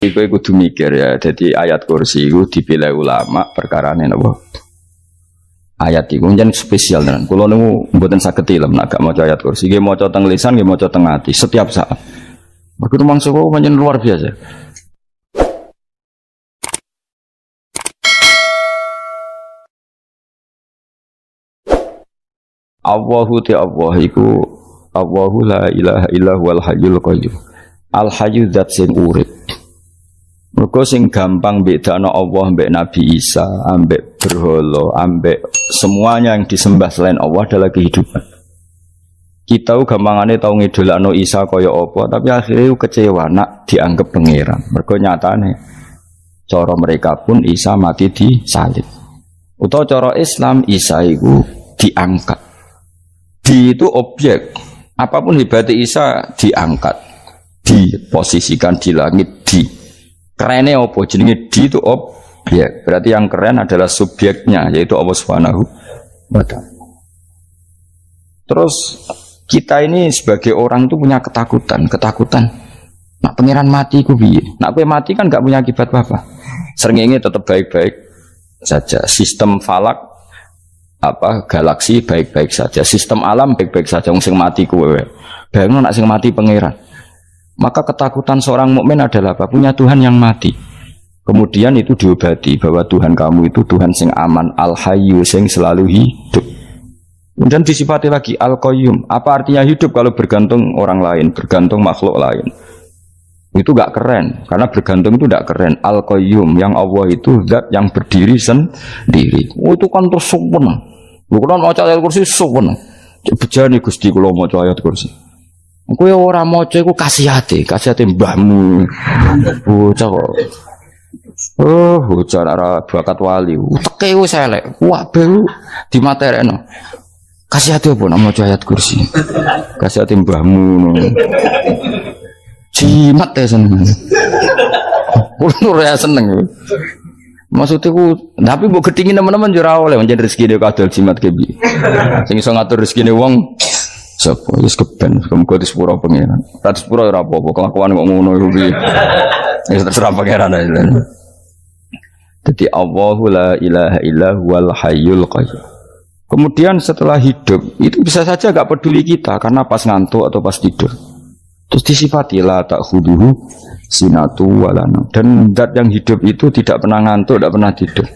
Iku kudu mikir ya. Jadi ayat kursi itu dipilih ulama perkarane napa? Ayat iku njen spesial tenan. Kula niku mboten saged ilem nek gak maca ayat kursi. Nggih maca teng lisan, nggih maca teng ati setiap saat. Mergo mangsa kok pancen luar biasa. Allahu Allah iku Allahu la ilaha illa huwal hayyul qayyum. Al hayyu dzat sing urip. Mergo sing gampang bedakno Allah mbek Nabi Isa, ambek berhala, ambek semuanya yang disembah selain Allah adalah kehidupan. Kita gampangane tau ngidolakno Isa kaya apa, tapi akhirnya kecewa nak dianggap pangeran. Mergo nyatane cara mereka pun Isa mati disalib. Utawa cara Islam Isa iku diangkat. Di itu objek. Apapun hebatnya Isa diangkat, diposisikan di langit, kerennya apa? Jenenge di itu objek. Berarti yang keren adalah subjeknya, yaitu Allah Subhanahu wa ta'ala. Terus kita ini sebagai orang itu punya ketakutan. Nak pangeran mati ku piye? Nak kowe mati kan gak punya akibat apa-apa. Srengenge tetap baik-baik saja. Sistem falak galaksi baik-baik saja. Sistem alam baik-baik saja. Wong sing mati kuwe. Bayangno nak sing mati pangeran. Maka ketakutan seorang mukmin adalah apa? Punya Tuhan yang mati. Kemudian itu diobati bahwa Tuhan kamu itu Tuhan sing aman, al-hayyu sing selalu hidup. Kemudian disifati lagi al-qayyum. Apa artinya hidup kalau bergantung orang lain, bergantung makhluk lain? Itu gak keren, karena bergantung itu gak keren. Al-qayyum yang Allah itu zat yang berdiri sendiri. Oh, itu kan terus sempurna. Lu kan mau ayat kursi sempurna. Bejane Gusti kula maca ayat kursi. Kowe ora maca iku kasihate mbahmu. Bocah kok. Oh, bocah ora bakat wali. Teke wis elek. Wah, baru dimaterekno. Kasihate apa nek maca ayat kursi? Kasihate mbahmu. Jimat ya seneng. Kulo ora seneng. Maksudnya tapi mbok gedhingi teman-teman yo ora oleh pancen rezekine kadol jimat ke piye. Sing iso ngatur rezekine wong sapa wis keben muga disepuro pangeran. Ta disepuro ora apa-apa kelakuan kok ngono iku piye. Wis terserah pangeran ae. Jadi Allahu la ilaha illa huwal hayyul qayyum. Kemudian setelah hidup itu bisa saja gak peduli kita karena pas ngantuk atau pas tidur. Terus disifati la ta'khuduhu sinatu walana. Dan zat yang hidup itu tidak pernah ngantuk, tidak pernah tidur.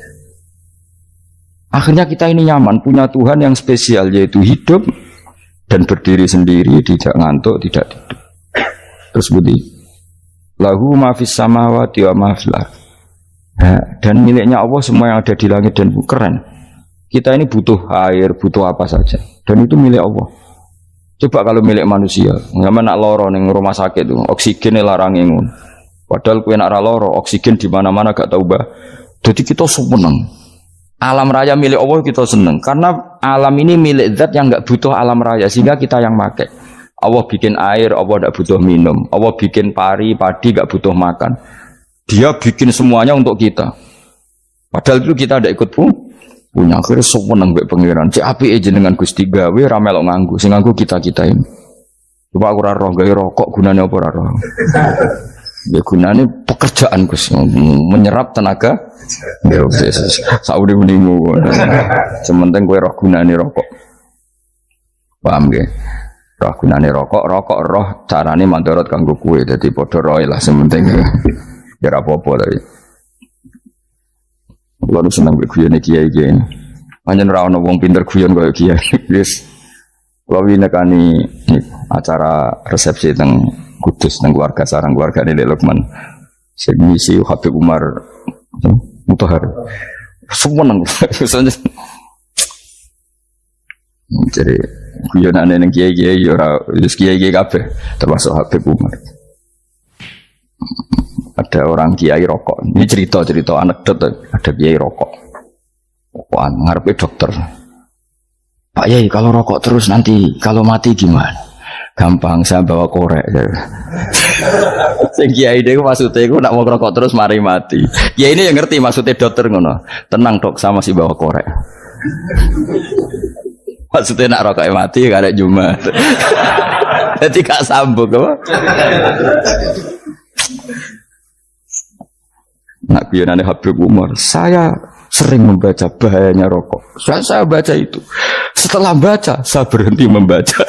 Akhirnya kita ini nyaman punya Tuhan yang spesial yaitu hidup dan berdiri sendiri, tidak ngantuk, tidak tidur. Terus budi lahu ma fis samawati wa ma fil ardh. Dan miliknya Allah semua yang ada di langit dan bumi. Keren. Kita ini butuh air, butuh apa saja. Dan itu milik Allah. Coba kalau milik manusia, nggak nak loro neng rumah sakit tuh, oksigennya larang ingun. Padahal kue nak loro, oksigen di mana-mana gak tahu bah. Jadi kita seneng. Alam raya milik Allah kita seneng, karena alam ini milik zat yang nggak butuh alam raya, sehingga kita yang pakai. Allah bikin air, Allah tidak butuh minum. Allah bikin padi nggak butuh makan. Dia bikin semuanya untuk kita. Padahal itu kita tidak ikut pun. Punya akhirnya seneng mbek pangeran. Cek apike jenengan Gusti gawe ra melok nganggo. Sing nganggo kita-kita ini. Coba aku ora roh gawe rokok gunane apa ora roh. Ya gunane pekerjaan Gus, menyerap tenaga. Ya wis sauri menimu. Sementing kowe roh gunane rokok. Paham nggih? Roh gunane rokok roh carane mandorot kanggo kowe. Dadi padha roe lah sementing. Ya ora apa-apa tapi. Lalu senang berguyon kiai-kiai ini. Hanya rawon wong pinter guyon kaya kiai. Yes. Lalu nekani acara resepsi teng Kudus teng keluarga sarang keluarga ini Lukman. Sing ngisi Habib Umar Mutahar. Semua nang. Jadi guyonane ning kiai-kiai ora wis kiai-kiai kabeh termasuk Habib Umar. Ada orang kiai rokok. Ini cerita anekdot. Ada kiai rokok. Rokokan ngarepe dokter. Pak Yai, kalau rokok terus nanti kalau mati gimana? Gampang, saya bawa korek. Sing kiai niku maksudnya iku nak mau rokok terus mari mati. Kiai ini yang ngerti maksudnya dokter ngono. Tenang dok, sama si bawa korek. Maksudnya nak rokoknya mati karek Jumat. Jadi gak sambung apa? guyonane Habib Umar. Saya sering membaca bahayanya rokok. Saya baca itu. Setelah baca, saya berhenti membaca.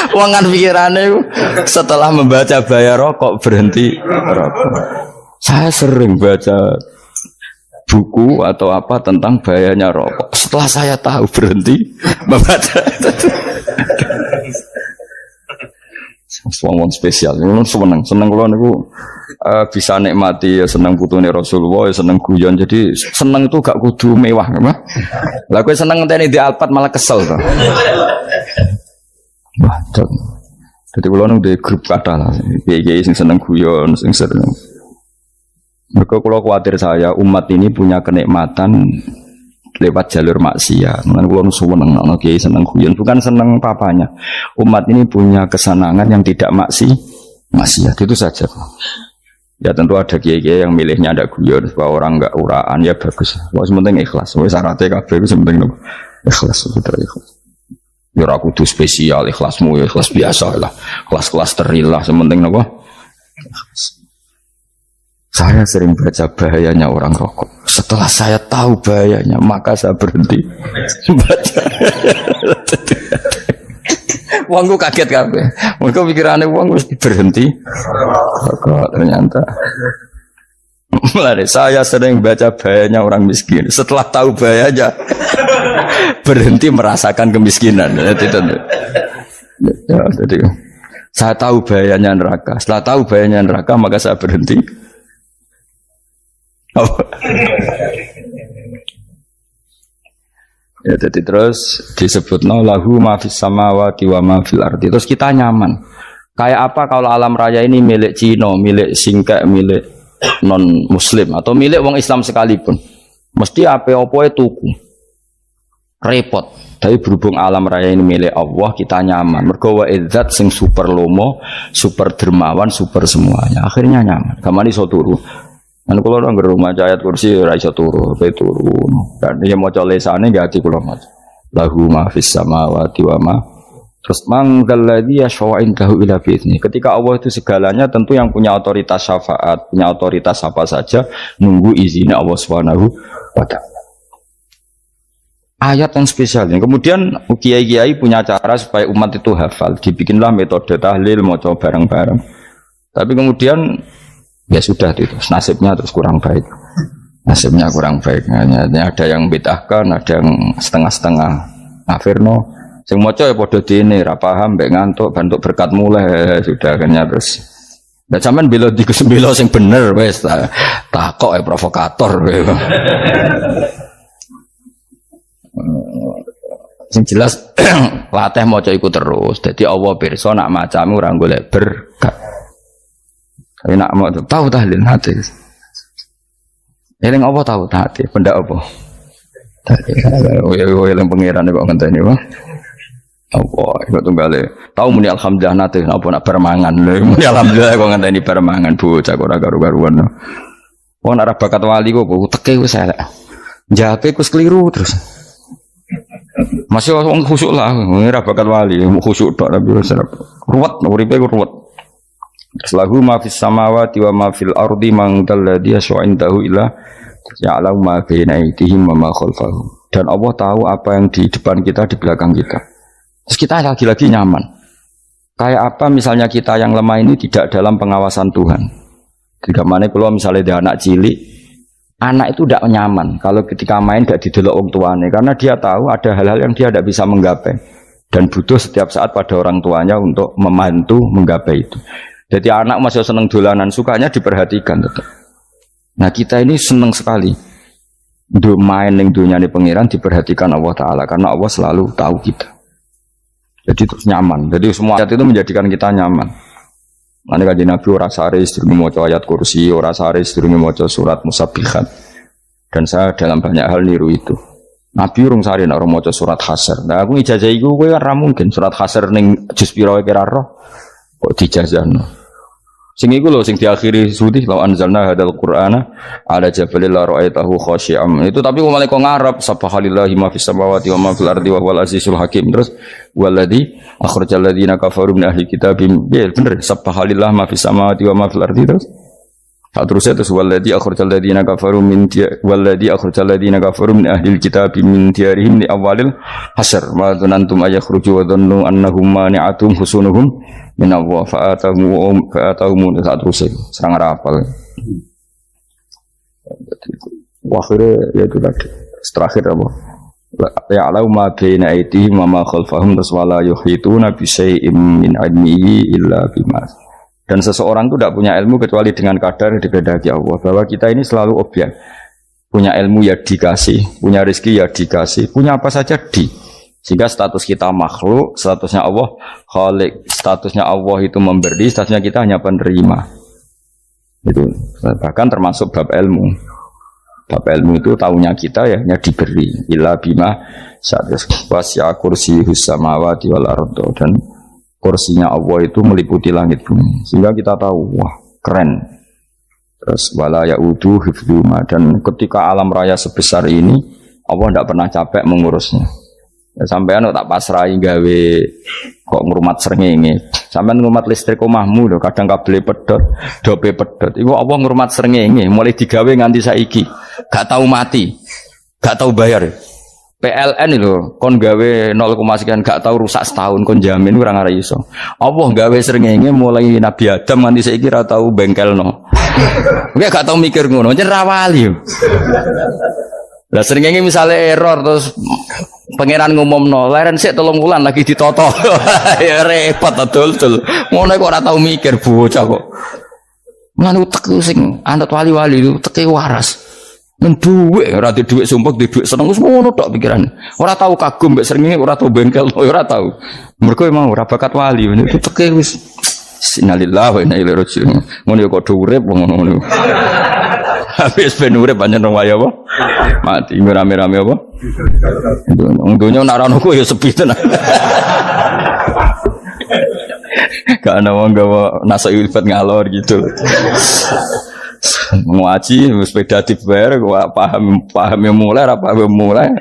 Wangan pikirannya setelah membaca bahaya rokok berhenti rokok. Saya sering baca buku atau apa tentang bahayanya rokok. Setelah saya tahu berhenti membaca. Wong spesial, seneng kalau niku bisa nikmati, ya seneng putune Rasulullah, ya seneng guyon. Jadi seneng itu gak kudu mewah, kan? Lah kowe seneng ngenteni di Alphard malah kesel to. Wah, jadi kalau nang di grup kata lah, kiai sing seneng guyon, sing seneng. Mereka kalau khawatir saya umat ini punya kenikmatan lewat jalur maksiat. Mungkin kalau seneng, kiai seneng guyon, bukan seneng papanya. Umat ini punya kesenangan yang tidak maksiat, itu saja. Ya tentu ada kiai-kiai yang milihnya ada guyon supaya orang enggak uraan, ya bagus. Wes penting ikhlas. Wes syaratnya kabeh itu penting ikhlas, betul ikhlas. Ya ora kudu spesial ikhlasmu, ya ikhlas biasa lah. Kelas-kelas terilah sementing napa? Saya sering baca bahayanya orang rokok. Setelah saya tahu bahayanya, maka saya berhenti baca. Wongku kaget kabeh. Mereka pikirannya wong mesti berhenti rokok ternyata. Mulai saya sering baca bahayanya orang miskin. Setelah tahu bahayanya, berhenti merasakan kemiskinan. Jadi, saya tahu bahayanya neraka. Setelah tahu bahayanya neraka, maka saya berhenti. Ya, jadi terus disebut lahu ma fis samawati wa ma fil ardi. Terus kita nyaman. Kayak apa kalau alam raya ini milik Cina, milik Singkek, milik non muslim atau milik wong Islam sekalipun. Mesti apa-apa tuku. Repot. Tapi berhubung alam raya ini milik Allah, kita nyaman. Mergo wa izzat sing super lomo, super dermawan, super semuanya. Akhirnya nyaman. Kamane iso turu. Kan kula nang rumah ayat kursi ora iso turu, pe turu. Dan dia maca lesane nggih ati kula maca. Lahu ma fis samawati wa ma. Terus manggal ladzi yashfa'u indahu ila bi'izni. Ketika Allah itu segalanya, tentu yang punya otoritas syafaat, punya otoritas apa saja nunggu izinnya Allah Subhanahu wa taala. Ayat yang spesial. Kemudian kiai-kiai punya cara supaya umat itu hafal. Dibikinlah metode tahlil, maca bareng-bareng. Tapi kemudian ya sudah itu nasibnya terus kurang baik. Nasibnya kurang baik. Hanya ada yang bid'ahkan, ada yang setengah-setengah ngafirno. Sing maca ya padha dene, ra paham, mbek ngantuk, bantuk berkat mulai sudah akhirnya terus. Lah sampean bela dikusembelo sing bener wis takok ya provokator. Sing jelas latih maca iku terus. Dadi Allah pirsa nak macamu ora golek berkat. Tapi nak mau tahu tahlil hati. Eling apa tahu hati? Benda apa? Eling pangeran kok ngenteni wae. Apa iku tunggale. Tahu muni alhamdulillah nate napa nak permangan. Muni alhamdulillah kok ngenteni permangan bocah kok ora karu-karuan. Wong nek bakat wali kok teke wis elek. Jape ku keliru terus. Masih wong khusuk lah, ora bakat wali, khusuk tok tapi ruwet, uripe ku ruwet. Lahu ma fis samawati wa ma fil ardi man dalladhi yash'indahu illa ya'lamu ma baina aydihim wa ma khalfahum. Dan Allah tahu apa yang di depan kita, di belakang kita. Terus kita lagi-lagi nyaman. Kayak apa misalnya kita yang lemah ini tidak dalam pengawasan Tuhan. Ketika mana kalau misalnya dia anak cilik, anak itu tidak nyaman kalau ketika main tidak didelok orang tuanya, karena dia tahu ada hal-hal yang dia tidak bisa menggapai dan butuh setiap saat pada orang tuanya untuk membantu menggapai itu. Jadi anak masih senang dolanan, sukanya diperhatikan tetap. Nah kita ini senang sekali main yang dunia ini pengiran diperhatikan Allah Ta'ala, karena Allah selalu tahu kita. Jadi terus nyaman. Jadi semua ayat itu menjadikan kita nyaman. Nanti kaji Nabi ora sare sedurunge maca ayat kursi, ora sare sedurunge maca surat Musabbihat. Dan saya dalam banyak hal niru itu. Nabi urung sare nek ora maca surat Hasyr. Nah aku ijazah iku kowe ora mungkin surat Hasyr ning juz pira kira roh kok dijazahno. Sing iku lho sing diakhiri sudi law anzalna hadzal qur'ana ala jabalil la ra'aitahu khashi'am. Itu tapi kok malah kok ngarep subhanallahi ma fis samawati wa ma fil ardi wa huwal azizul hakim. Terus waladzi akhrajal ladzina kafaru min ahli kitab. Ya bener subhanallahi ma fis samawati wa ma fil ardi terus. Tak terusnya terus walladzi akhrajal ladzina kafaru min ahlil kitab min diyarihim li awalil hasr ma dzanantum ayakhruju wa dhannu annahum mani'atum husunuhum min Allah fa'atahum tak terusnya serang rapal. Akhirnya ya itu tadi terakhir apa? Ya'lamu ma baina aydihim wa ma khalfahum wala yuhituna bi syai'in min 'ilmihi illa bima. Dan seseorang itu tidak punya ilmu kecuali dengan kadar yang dikehendaki Allah. Bahwa kita ini selalu objek. Punya ilmu ya dikasih, punya rezeki ya dikasih, punya apa saja di. Sehingga status kita makhluk, statusnya Allah khalik, statusnya Allah itu memberi, statusnya kita hanya penerima. Itu bahkan termasuk bab ilmu. Bab ilmu itu tahunya kita ya hanya diberi. Illa bima wasya kursiyus samawati wal ardo, dan kursinya Allah itu meliputi langit bumi, sehingga kita tahu, wah keren. Terus wala yaudu hifdzuma, dan ketika alam raya sebesar ini Allah tidak pernah capek mengurusnya. Ya, sampean tak pasrahi gawe kok ngrumat srengenge. Sampean ngrumat listrik omahmu lho, kadang kabel pedhot, dope pedhot. Iku Allah ngrumat srengenge mulai digawe nganti saiki. Gak tahu mati, gak tahu bayar. PLN itu kon gawe 0, sekian gak tahu rusak setahun kon jamin ora ngara iso. Allah gawe srengenge mulai Nabi Adam nganti saiki ora tahu bengkelno. Kowe gak tahu mikir ngono, jen ra wali. Lah srengenge misale error terus pangeran ngumumno, leren sik 3 wulan lagi ditoto. Ya repot dul. Ngono kok ora tahu mikir bocah kok. Lan utek sing anut wali-wali itu teke waras. Men duwe ora di dhuwit sumpek, di dhuwit seneng wis ngono tok pikirane. Ora tau kagum mbek srengenge, ora tau bengkel, ora tau. Mergo emang ora bakat wali, itu teke wis innalillahi wa inna ilaihi raji'un. Ngono ya kok urip ngono. Habis ben urip pancen nang waya apa? Mati rame-rame apa? Wong donya nek ora ono ya sepi tenan. Gak ana wong gawa nasa ilfat ngalor gitu. Ngaji sepeda dibayar gua paham yang mulai apa yang mulai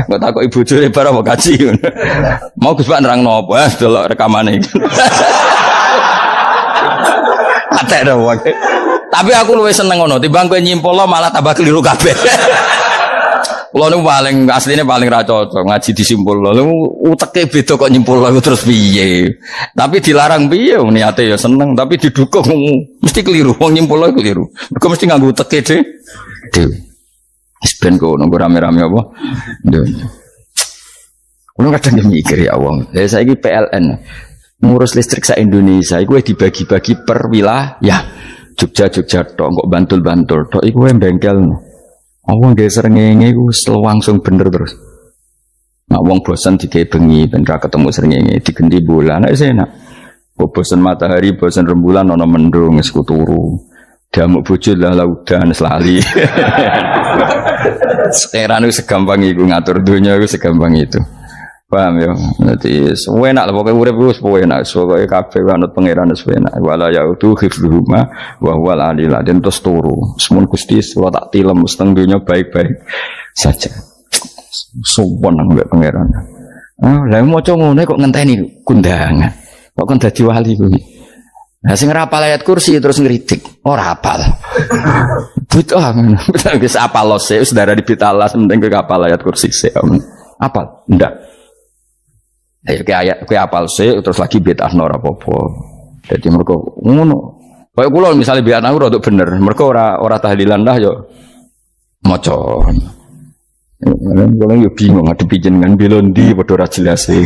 gua takut ibu juri para mau kaji mau Gus Pak nerang nopo delok rekamane iki atek dong tapi aku luwih seneng ngono timbang kowe nyimpul malah tambah keliru kabeh. Kulo niku paling asline paling ra cocok ngaji disimpul lho uteke beda kok nyimpul terus piye tapi dilarang piye niate ya seneng tapi didukung mesti keliru wong nyimpul keliru mergo mesti nganggo uteke dhewe wis ben kok nunggu rame-rame apa kulo kadang mikir ya Allah saiki PLN ngurus listrik sa Indonesia iku dibagi-bagi per wilayah Jogja tok kok Bantul tok iku bengkel. Wong ge srengenge iku langsung bener terus. Nek wong bosan digawe bengi ben ra ketemu srengenge digenti bulan nek enak. Kok bosan matahari, bosan rembulan ana mendung wis turu. Damuk bojo lah laudan selali. Sekarang itu segampang iku ngatur dunia itu segampang itu. Paham ya? Nanti enak lah pokoknya urip wis enak. Pokoke kabeh anut pangeran wis enak. Wala yautu hifdzuhuma wa huwal aliyul azim terus turu. Semun Gusti kula tak tilem seteng dunya baik-baik saja. Sowan nang mbek pangeran. Lah maca ngene kok ngenteni kundangan. Kok kon dadi wali kuwi. Lah sing ora hafal ayat kursi terus ngritik. Ora hafal. Butuh ngono. Wis hafal lose wis darah dibitalas penting kowe hafal ayat kursi sik. Apa? Ndak. Kayak apal sih terus lagi bid'ah ora apa-apa. Jadi mereka ngono. Kayak kula misalnya bid'ah ora untuk bener, mereka ora tahlilan lah yo maca. Kula yo bingung ngadepi jenengan belondi padha ora jelas e.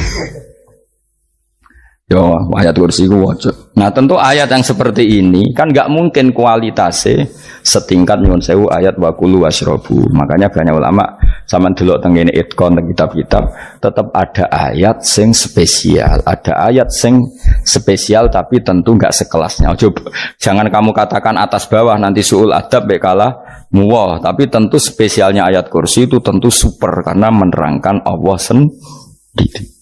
Yo ayat kursi ku waca. Nah, tentu ayat yang seperti ini kan enggak mungkin kualitasnya setingkat nyuwun sewu ayat wa kulu wasrobu. Makanya banyak ulama sama delok teng ngene itkon teng kitab-kitab tetap ada ayat sing spesial, ada ayat sing spesial tapi tentu enggak sekelasnya. Jangan kamu katakan atas bawah nanti suul adab bekala muwah, tapi tentu spesialnya ayat kursi itu tentu super karena menerangkan Allah sendiri.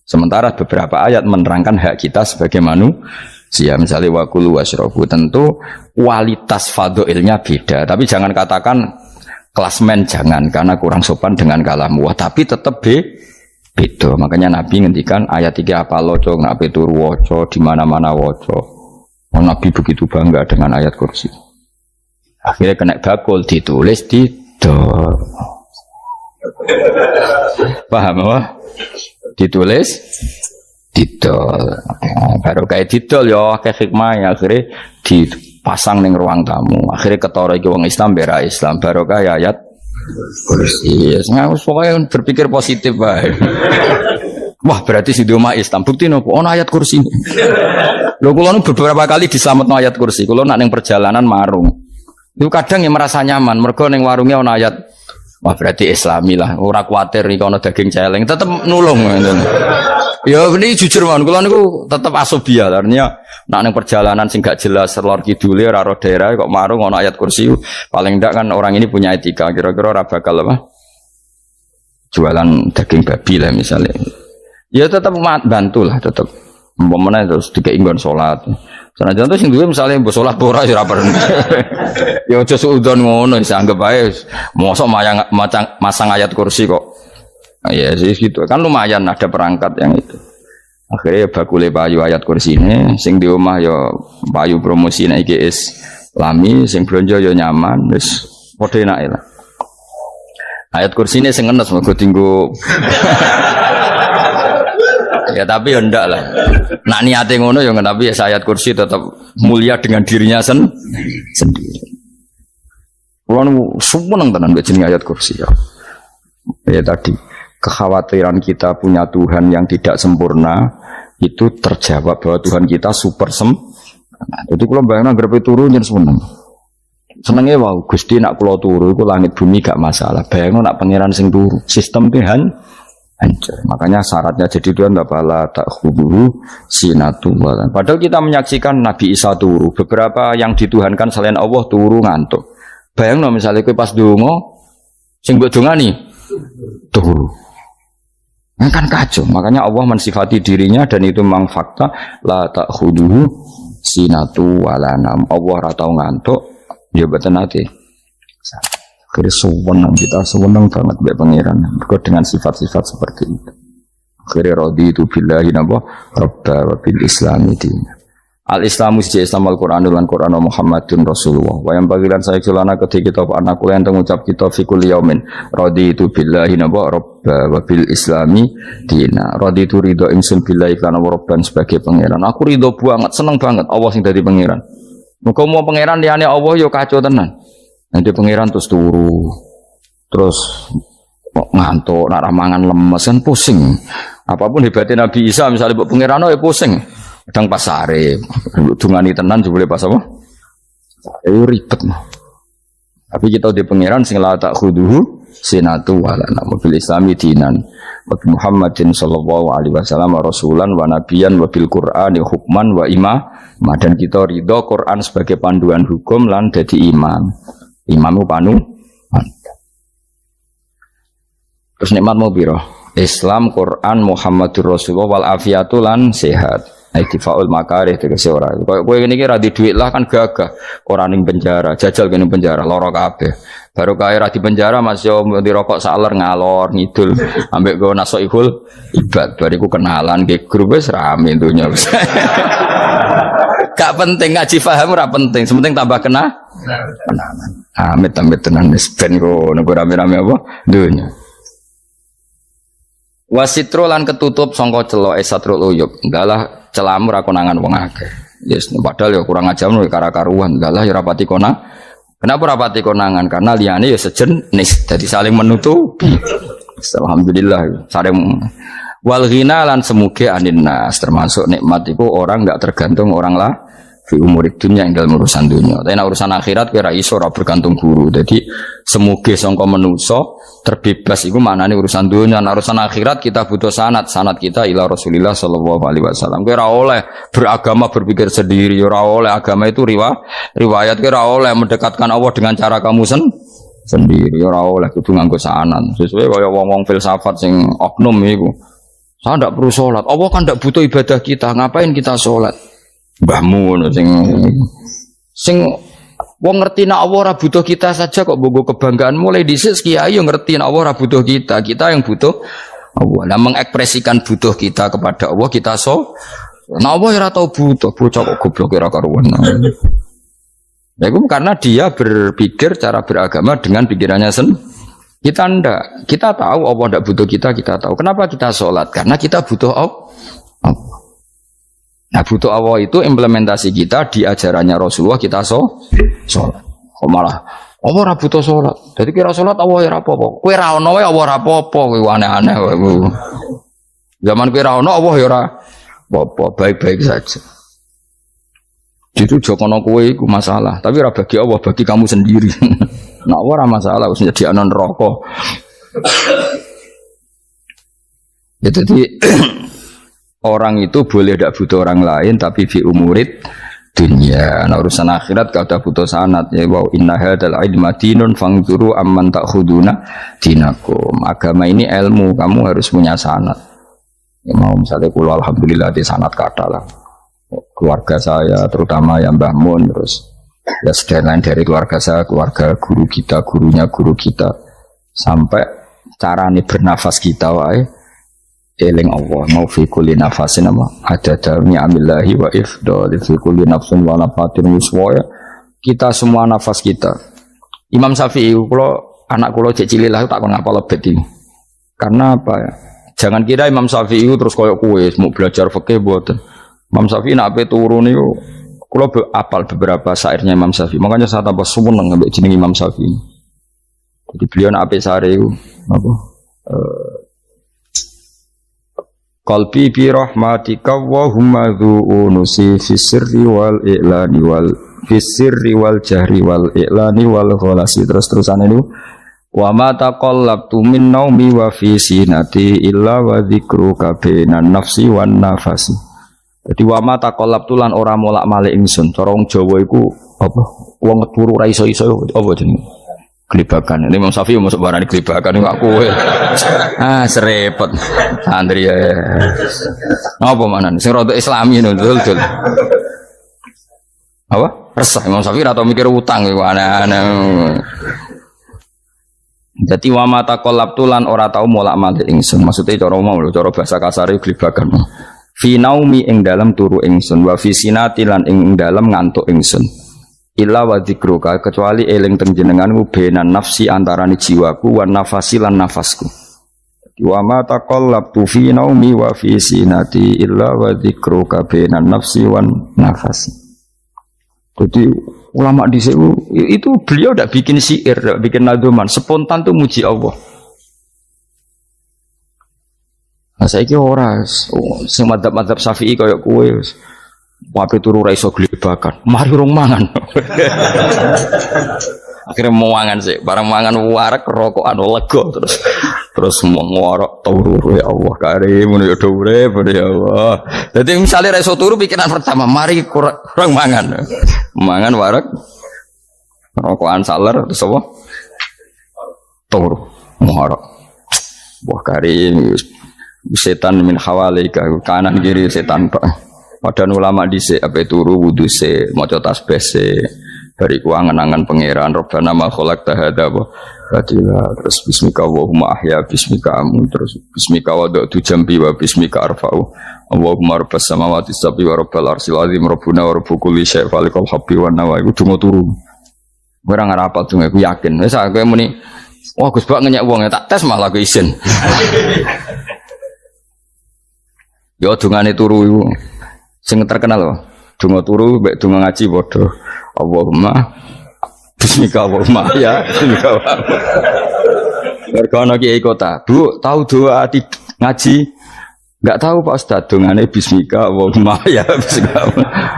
Sementara beberapa ayat menerangkan hak kita sebagai manusia, misalnya wa kulu wasrobu, tentu kualitas fadhilnya beda. Tapi jangan katakan klasmen, jangan, karena kurang sopan dengan kalam wah, tapi tetap beda. Makanya Nabi ngendikan ayat 3 apa loco, nabi turu woco, di mana-mana woco. Nabi begitu bangga dengan ayat kursi. Akhirnya kena bakul ditulis didol. Paham apa? Ditulis didol. Baru kayak didol ya kayak hikmah akhirnya dipasang ning ruang tamu. Akhirnya ketara iki wong Islam bera Islam baru kayak ayat kursi. Pokoknya berpikir positif bae. Wah berarti si umat Islam bukti nopo ono ayat kursi. Lho kula nu beberapa kali diselametno ayat kursi. Kula nak ning perjalanan marung. Itu kadang yang merasa nyaman mergo ning warungnya ono ayat. Wah berarti Islami lah. Ora kuwatir iki ono daging celeng, tetep nulung ngoten. Ya ini jujur mawon kula niku tetep asobia. Artinya nak ning perjalanan sing gak jelas lor kidule ora ro daerah kok marung ono ayat kursi. Paling ndak kan orang ini punya etika. Kira-kira ora bakal apa? Jualan daging babi lah misalnya. Ya tetap bantu lah tetap. Umpamane terus dikei nggon salat. Senajan to sing duwe misale mbok salat ora ya ora perlu. Ya aja suudon ngono wis anggap ae mosok masang ayat kursi kok. Ya sih gitu. Kan lumayan ada perangkat yang itu. Akhirnya bakule payu ayat kursi ini sing di omah ya payu promosi nek iki Islami sing blonjo ya nyaman wis padha enake lah. Ayat kursi ini sing ngenes mergo tinggo. Ya tapi ya ndak lah. Nak niate ngono ya tapi ya ayat kursi tetap mulia dengan dirinya sendiri. Kulo seneng tenan mbek jeneng ayat kursi ya. Ya tadi kekhawatiran kita punya Tuhan yang tidak sempurna itu terjawab bahwa Tuhan kita super sempurna. Jadi kulo bayangno grepe turu nyen seneng. Senenge wae Gusti nak kula turu iku langit bumi gak masalah. Bayangno nak pangeran sing turu, sistem Tuhan hancur. Makanya syaratnya jadi Tuhan bala ta'khudhu sinatu walan. Padahal kita menyaksikan Nabi Isa turu. Beberapa yang dituhankan selain Allah turu ngantuk. Bayangno misalnya kowe pas donga sing mbok dongani turu. Nah, kan kacau. Makanya Allah mensifati dirinya dan itu memang fakta la ta'khudhu sinatu walanam. Allah ora tau ngantuk, ya boten ate. Akhirnya sewenang kita sewenang banget mbek pangeran mergo dengan sifat-sifat seperti itu. Akhirnya raditu billahi nabah rabba wa bil islami dina. Al-Islamu siji Islam Al-Qur'an lan Qur'an Muhammadun Rasulullah. Wa yang bagilan saya kelana ketika kita anak kula enten ngucap kita fi kulli yaumin raditu billahi nabah rabba wa bil islami dina. Raditu ridho ingsun billahi lan rabban sebagai pangeran. Aku ridho banget, seneng banget Allah sing dadi pangeran. Muga mau pangeran liyane Allah yo kacau tenan. Nanti pangeran terus turu, terus ngantuk, nak ramangan lemes kan pusing. Apapun hebatnya Nabi Isa misalnya buat pangeran ya pusing. Kadang pasare, dungani tenan juga boleh pas apa? Ribet. Tapi kita di pangeran sing la ta'khudhuhu sinatu wala mobil Islami dinan. Wa Muhammadin sallallahu alaihi wasallam rasulan wa nabiyan wa bil Qur'ani hukman wa imam. Dan kita ridho Quran sebagai panduan hukum lan dadi imam. Imamu panu. Terus nikmat mau piro? Islam, Quran, Muhammadur Rasulullah wal afiatu lan sehat. Ittifaul makarih tegese ora. Kowe ngene iki ra di dhuwit lah kan gagah. Ora ning penjara, jajal kene penjara lara kabeh. Baru kae ra di penjara Mas yo dirokok saler ngalor ngidul ambek go nasoihul ibad. Bariku kenalan ke grup wis rame donya wis. Gak penting ngaji paham ora penting, sepenting tambah kenalan. Amit-amit tenan wis ben go nego rame-rame apa donya. Wasitro lan ketutup sangka celok satrul uyub. Enggaklah celamu ra konangan wong akeh. Yes, padahal ya kurang ajar no kara-karuan. Enggaklah ya rapati konang. Kenapa rapati konangan? Karena liyane ya sejenis. Jadi saling menutupi. Alhamdulillah saling wal ghina lan semuge aninnas termasuk nikmat itu orang enggak tergantung orang lah fi umurid dunia yang dalam urusan dunia. Tapi urusan akhirat kira iso ora bergantung guru. Jadi semuge sangka manusa terbebas itu maknanya urusan dunia. Nah, urusan akhirat kita butuh sanad kita ila Rasulillah sallallahu alaihi wasallam. Kira oleh beragama berpikir sendiri, ora oleh agama itu riwayat kira oleh mendekatkan Allah dengan cara kamu sendiri, ora oleh kudu nganggo sanad. Sesuai kaya wong-wong filsafat sing oknum iku. Saya ndak perlu salat. Allah kan ndak butuh ibadah kita, ngapain kita salat? Mbahmu sing wong ngerti nek Allah ora butuh kita saja kok bogo kebanggaan mulai dhisik kiai yo ngerti nek Allah ora butuh kita yang butuh Allah. Nah mengekspresikan butuh kita kepada Allah kita nek Allah ora tau butuh bocah kok goblok ora karuan. Ya itu karena dia berpikir cara beragama dengan pikirannya sendiri. Kita ndak, kita tahu Allah ndak butuh kita tahu. Kenapa kita sholat? Karena kita butuh Allah. Nah butuh Allah itu implementasi kita di ajarannya Rasulullah kita sholat. Kok malah Allah ora butuh sholat. Jadi kira sholat Allah ya apa-apa. Kowe ra ono wae Allah ora apa-apa, kowe aneh-aneh kowe. Zaman kowe ra ono Allah ya ora apa-apa, baik-baik saja. Itu jokono kowe iku masalah, tapi ora bagi Allah, bagi kamu sendiri. Nah, ora masalah wis jadi anon rokok. Ya, jadi orang itu boleh tidak butuh orang lain, tapi fi umurid dunia. Nah, urusan akhirat kada butuh sanad ya wa inna hadzal ilma dinun fangzuru amman ta'khuduna dinakum. Agama ini ilmu, kamu harus punya sanad. Ya, mau misalnya kula alhamdulillah di sanad kata lah. Keluarga saya terutama yang Mbah Mun terus ya lain dari keluarga saya, keluarga guru kita, gurunya guru kita sampai carane bernafas kita wae eling Allah mau fi kulli nafasin apa ada darni amillahi wa ifdal fi kulli nafsin wa nafatin muswaya kita semua nafas kita. Imam Syafi'i kalau anak kula cek cilik lah tak kon ngapal lebet iki. Karena apa ya? Jangan kira Imam Syafi'i terus koyo kowe mau belajar fikih mboten. Imam Syafi'i nak ape turun niku kula apal beberapa syairnya Imam Syafi'i. Makanya saya tambah seneng ambek jeneng Imam Syafi'i. Jadi beliau nak ape sare iku apa? Qalbi bi rahmatika wa humma dzu'unusi fi sirri wal i'lani wal fi sirri wal jahri wal i'lani wal khalasi terusan itu wa ma taqallabtu min naumi wa fi sinati illa wa dzikruka bainan nafsi wan nafasi. Jadi wama takolab tulan ora molak-malik ingsun. Cara wong Jawa iku apa? Wong turu ra iso-iso apa jenenge? Glibakan. Ini Imam Syafi'i masuk barang glibakan iku kowe. Serepet. Santri ya. Apa manan? Sing rada Islami dul. Apa? Resah Imam Syafi'i ra tau mikir utang iku aneh-aneh. Jadi wama takolab tulan ora tau molak-malik ingsun. Maksudnya cara mau cara bahasa kasar iku glibakan. Fi naumi ing dalam turu ingsun wa fi sinati lan ing dalam ngantuk ingsun illa wa dzikruka kecuali eling teng jenenganmu benan nafsi antarane jiwaku wan nafasi lan nafasku wa ma taqallabtu fi naumi wa fi sinati illa wa dzikruka benan nafsi wan nafasi. Jadi ulama di itu beliau tidak bikin syair, tidak bikin nadzuman, spontan tuh muji Allah. Nah saya kira orang, sing madzhab Syafi'i kayak kue, wape turu ra iso glibakan, mari rong mangan. Akhirnya mau mangan sih, barang mangan warak rokokan lega terus mau ngorok turu ya Allah karim, ya urip ya Allah. Jadi misalnya ra iso turu pikiran pertama, mari kurang mangan warak rokokan saler terus apa? Turu ngorok. Wah karim. Setan min hawalika kanan kiri setan pak. Padahal ulama dhisik ape turu wudu se maca tasbih se dari kuangan-angan pangeran Rabbana ma khalaqta hadza wa batila terus bismika Allahumma ahya bismika amun terus bismika wada'tu jambi wa bismika arfa'u Allahumma rabbas samawati sab'i wa rabbal arsyil azim rabbuna wa rabbu kulli syai' falikal habbi wan nawa iku donga turu. Ora ngarapal donga aku yakin wis aku muni wah Gus Bak ngenyek wong tak tes malah aku isin. Ya dungane turu iku sing terkenal lho. Donga turu mek donga ngaji padha. Allahumma bismika Allahumma ya bismika. Mergo ana kiai kota, Bu, tahu doa ngaji? Enggak tahu Pak Ustaz, dongane bismika Allahumma ya bismika.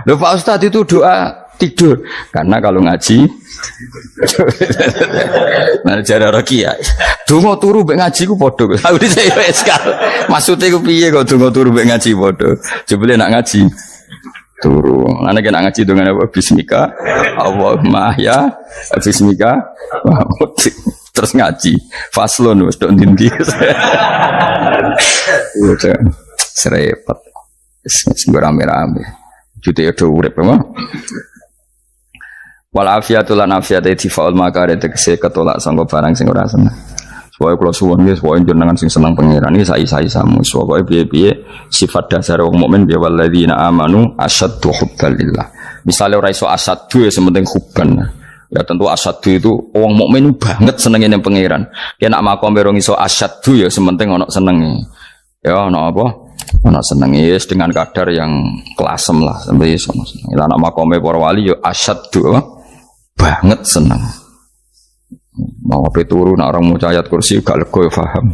Lho Pak Ustaz itu doa tidur. Karena kalau ngaji nah cara rakyat donga turu mek ngaji ku padha. Aku dise eskal. Maksude ku piye kok donga turu mek ngaji padha? Jebule nak ngaji turu. Ana kena ngaji dongane apa bismika Allahumma ya bismika terus ngaji. Faslon wis tok ndi-ndi. Serepet. Wis rame-rame. Jute yo urip apa? Wal afiatu lan afiate difaul makare tegese ketolak sanggo barang sing ora seneng. Soale kula suwun nggih pokoke jenengan sing seneng pangeran iki sai-sai samu. Pokoke piye-piye sifat dasar wong mukmin ya walladzina amanu asyaddu hubbalillah. Misale ora iso asyaddu ya sementing hubban. Ya tentu asyaddu itu wong mukmin banget senenge ning pangeran. Ya nek makome rong iso asyaddu ya sementing ana senenge. Ya ana apa? Ana senenge yes, dengan kadar yang klasem lah sampai iso seneng. Lah nek makome para wali ya asyaddu banget seneng. Mau apa turu nak orang mau ayat kursi gak lego ya paham.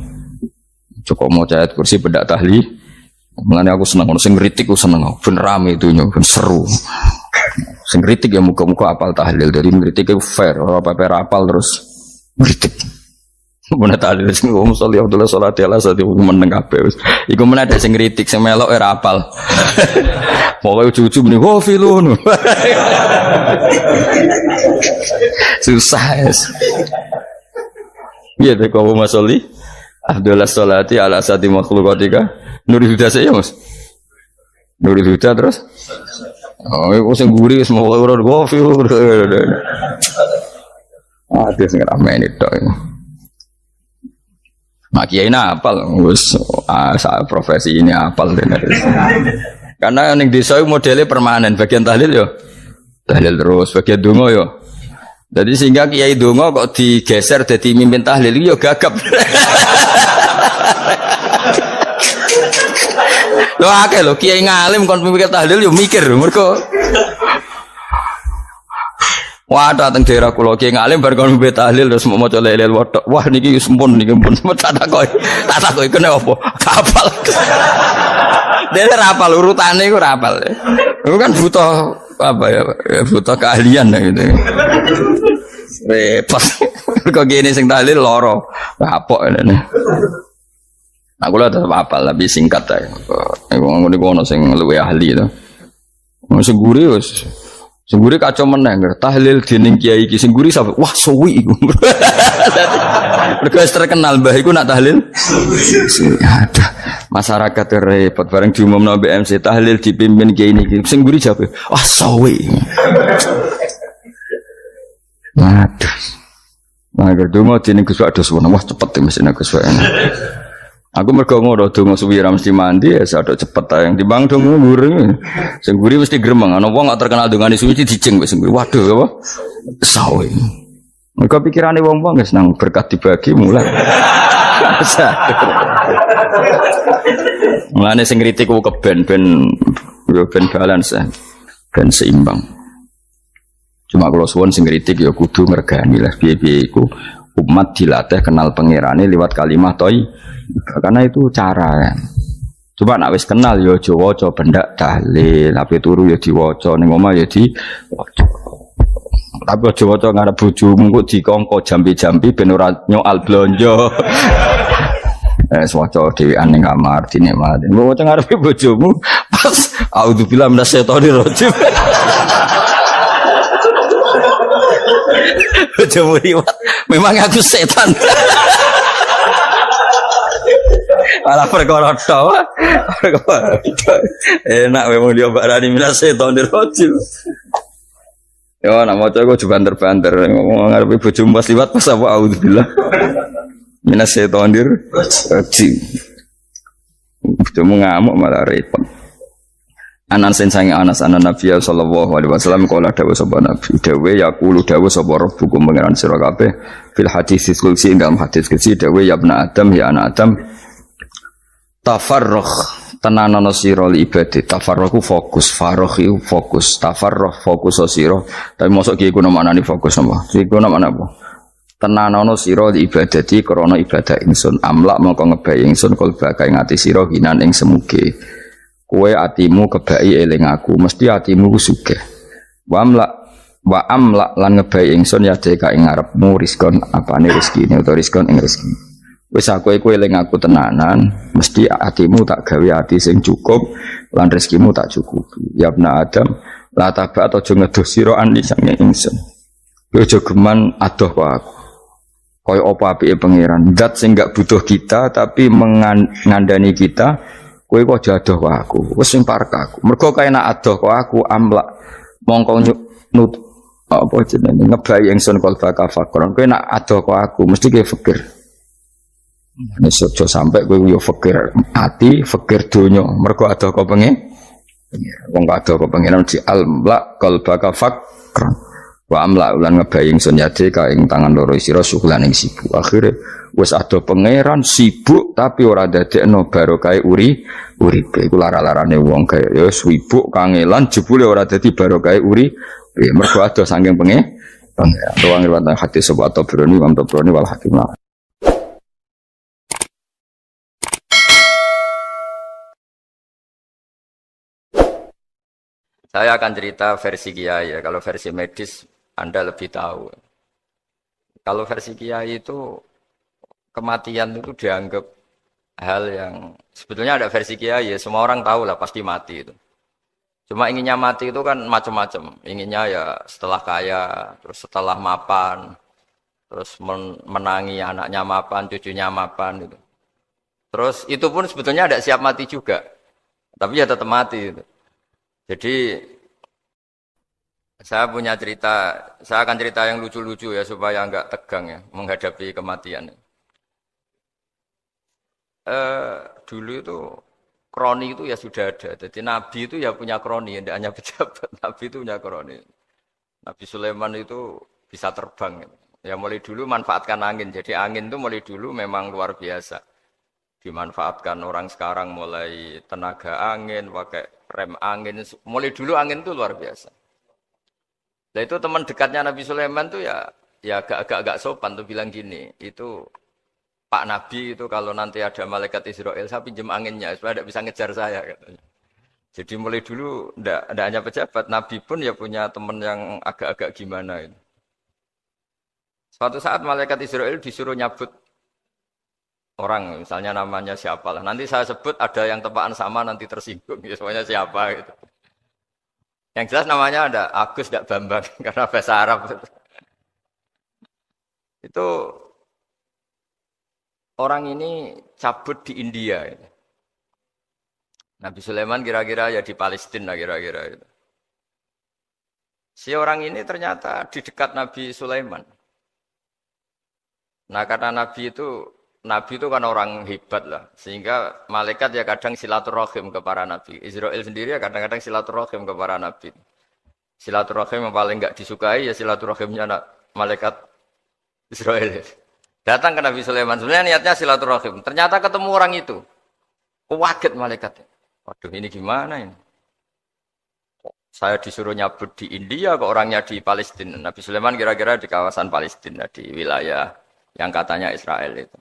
Cukup mau ayat kursi bedak tahli. Mulane aku seneng ono sing ngritik aku seneng. Ben rame itu ben seru. Sing ngritik ya muga-muga apal tahlil. Dari ngritik itu fair, ora apa-apa apal terus ngritik. Mun tahlil sing ngomong sholli Abdullah sholati ala sati meneng kabeh wis. Iku men ada sing ngritik sing melok ora apal. Pokoke ujug-ujug muni wo filun. Susah es. Iya deh kau masoli. Abdullah sholati ala sati makhlukatika. Nuri huda saya mas. Nuri huda terus. Oh, aku sing guri semua orang wo filun. Ada sing ramai itu. Mak kiai apal, wis profesi ini apal tenan. Karena ning desa modelnya permanen, bagian tahlil yo tahlil terus, bagian donga yo. Jadi sehingga kiai donga kok digeser dadi mimpin tahlil yo gagap. Lho akeh lho kiai ngalim kon mimpin tahlil yo mikir mergo wah dateng daerah kula ki ngalim bar kon mbet tahlil terus mau maca lelel wedok. Wah niki sempun niki pun tak takoki kene apa? Kapal. Dene rapal urutane iku rapal. Iku kan butuh apa ya? Butuh keahlian gitu. Repot. Kok gini sing tahlil loro. Kapok ngene. Aku lha tetep apal lebih singkat ae. Ngono niku ono sing luwih ahli to. Sing guri wis Sengguri kacau meneng, tahlil dening kiai iki sengguri sampe wah suwi iku. Mergo terkenal mbah iku nak tahlil. Aduh, masyarakat repot bareng diumumno BMC tahlil dipimpin kiai niki. Sengguri jawab, wah suwi. Aduh. Nah, gerdumo dening Gus Wados wah cepet mesin Gus Wados. Aku mergo ngono donga suwi ra mesti mandi ya sadok cepet ta yang timbang donga nguri. Sing nguri mesti gremeng ana wong gak terkenal dongane suwi dijeng wis nguri. Waduh apa? Sawe. Mergo pikirane wong-wong wis nang berkat dibagi mulai. Mulane sing kritik ku keben ben balance ben seimbang. Cuma kalau suwon sing kritik ya kudu ngergani lah piye-piye iku umat dilatih kenal pangerane lewat kalimat toy. Karena itu cara ya. Coba nak wis kenal yo aja waca bendak tahlil, ape turu yo diwaca ning omah yo diwaca. Tapi aja waca ngarep bojomu kok dikongko jambi-jambi ben ora nyoal blonjo. Waca dhewean ning kamar dinikmati. Mbok waca ngarepe bojomu pas auzubillahi minasyaitonir rajim. Bojomu riwat, memang aku setan. Malah perkara tok. Enak memang dia barani minas setonir rajim. Yo nak maca kok banter-banter ngomong ngarepe bojomu pas liwat pas apa auzubillah. Minas setonir rajim. Bojomu ngamuk malah repot. Anas sange Anas anan Nabi sallallahu alaihi wasallam kala dawuh sapa Nabi dawuh yaqulu dawuh sapa rabbukum pangeran sira kabeh fil hadis qudsi dalam hadis qudsi dawuh ya ibnu Adam ya anak Adam tafarrugh tenanono sira ibadah tafarrugh fokus faragh fokus tafarrugh fokus sira tapi mosok ki iku maknane fokus apa iku maknane apa tenanono sira ibadati krana ibadah ingsun amlak mongko ngebayi ingsun kalbaka ing ati sira hinan ing semuge kowe atimu kebaki eling aku mesti atimu ku sugih wa amlak lan ngebayi ingsun ya deka ing ngarepmu rizkon apane rezekine utawa rizkon ing rezeki wis aku eling aku tenanan mesti atimu tak gawe ati sing cukup lan rezekimu tak cukupi ya ibnu Adam la taba aja ngedoh sira ani sange ingsun kowe aja geman adoh kok aku kaya apa apike pangeran zat sing gak butuh kita tapi mengandani kita kowe kok adoh kok aku wis sing parek aku mergo kae nak adoh kok aku amlak mongko nut apa jenenge ngebayi ingsun kalbaka fakron kowe nak adoh kok aku mesti kowe fikir Nek aja sampai kowe yo fakir ati, fakir donya. Mergo ada kok pengen. Wong ada kok pengen di almla qalbaka fakran. Wa amla ulan ngebaying sun yade ka ing tangan loro sira syukulan ing sibuk. Akhire wis ada pangeran sibuk tapi ora dadekno barokah uripe. Iku lara-larane wong kaya ya sibuk kangelan jebule ora dadi barokah uripe. Mergo ada saking pengen. Tuang riwayat hadis sebab Tabrani wal Hakim. Saya akan cerita versi Kiai ya. Kalau versi medis Anda lebih tahu. Kalau versi Kiai itu kematian itu dianggap hal yang sebetulnya ada versi Kiai ya. Semua orang tahu lah pasti mati itu. Cuma inginnya mati itu kan macam-macam. Inginnya ya setelah kaya, terus setelah mapan, terus menangi anaknya mapan, cucunya mapan itu. Terus itu pun sebetulnya ada siap mati juga. Tapi ya tetap mati itu. Jadi saya punya cerita, saya akan cerita yang lucu-lucu ya supaya enggak tegang ya menghadapi kematian. Dulu itu kroni itu ya sudah ada. Jadi Nabi itu ya punya kroni, tidak hanya pejabat. Nabi itu punya kroni. Nabi Sulaiman itu bisa terbang. Ya mulai dulu manfaatkan angin. Jadi angin itu mulai dulu memang luar biasa. Dimanfaatkan orang sekarang mulai tenaga angin, pakai rem angin. Mulai dulu angin itu luar biasa. Nah itu teman dekatnya Nabi Sulaiman tuh ya agak sopan tuh bilang gini, itu Pak Nabi itu kalau nanti ada malaikat Israel saya pinjam anginnya supaya tidak bisa ngejar saya katanya. Jadi mulai dulu tidak hanya pejabat, Nabi pun ya punya teman yang agak-agak gimana itu. Suatu saat malaikat Israel disuruh nyabut orang, misalnya namanya siapa lah. Nanti saya sebut ada yang tepaan sama nanti tersinggung, ya semuanya siapa gitu. Yang jelas namanya ada Agus tidak Bambang karena bahasa Arab. Itu orang ini cabut di India. Nabi Sulaiman kira-kira ya di Palestina kira-kira itu. Si orang ini ternyata di dekat Nabi Sulaiman. Nah karena Nabi itu kan orang hebat lah, sehingga malaikat ya kadang silaturahim ke para nabi. Israel sendiri ya kadang-kadang silaturahim ke para nabi. Silaturahim yang paling enggak disukai ya silaturahimnya malaikat Israel. Datang ke Nabi Sulaiman, sebenarnya niatnya silaturahim. Ternyata ketemu orang itu. Kaget malaikatnya. Waduh ini gimana ini? Saya disuruh nyabut di India, kok orangnya di Palestina. Nabi Sulaiman kira-kira di kawasan Palestina, di wilayah yang katanya Israel itu.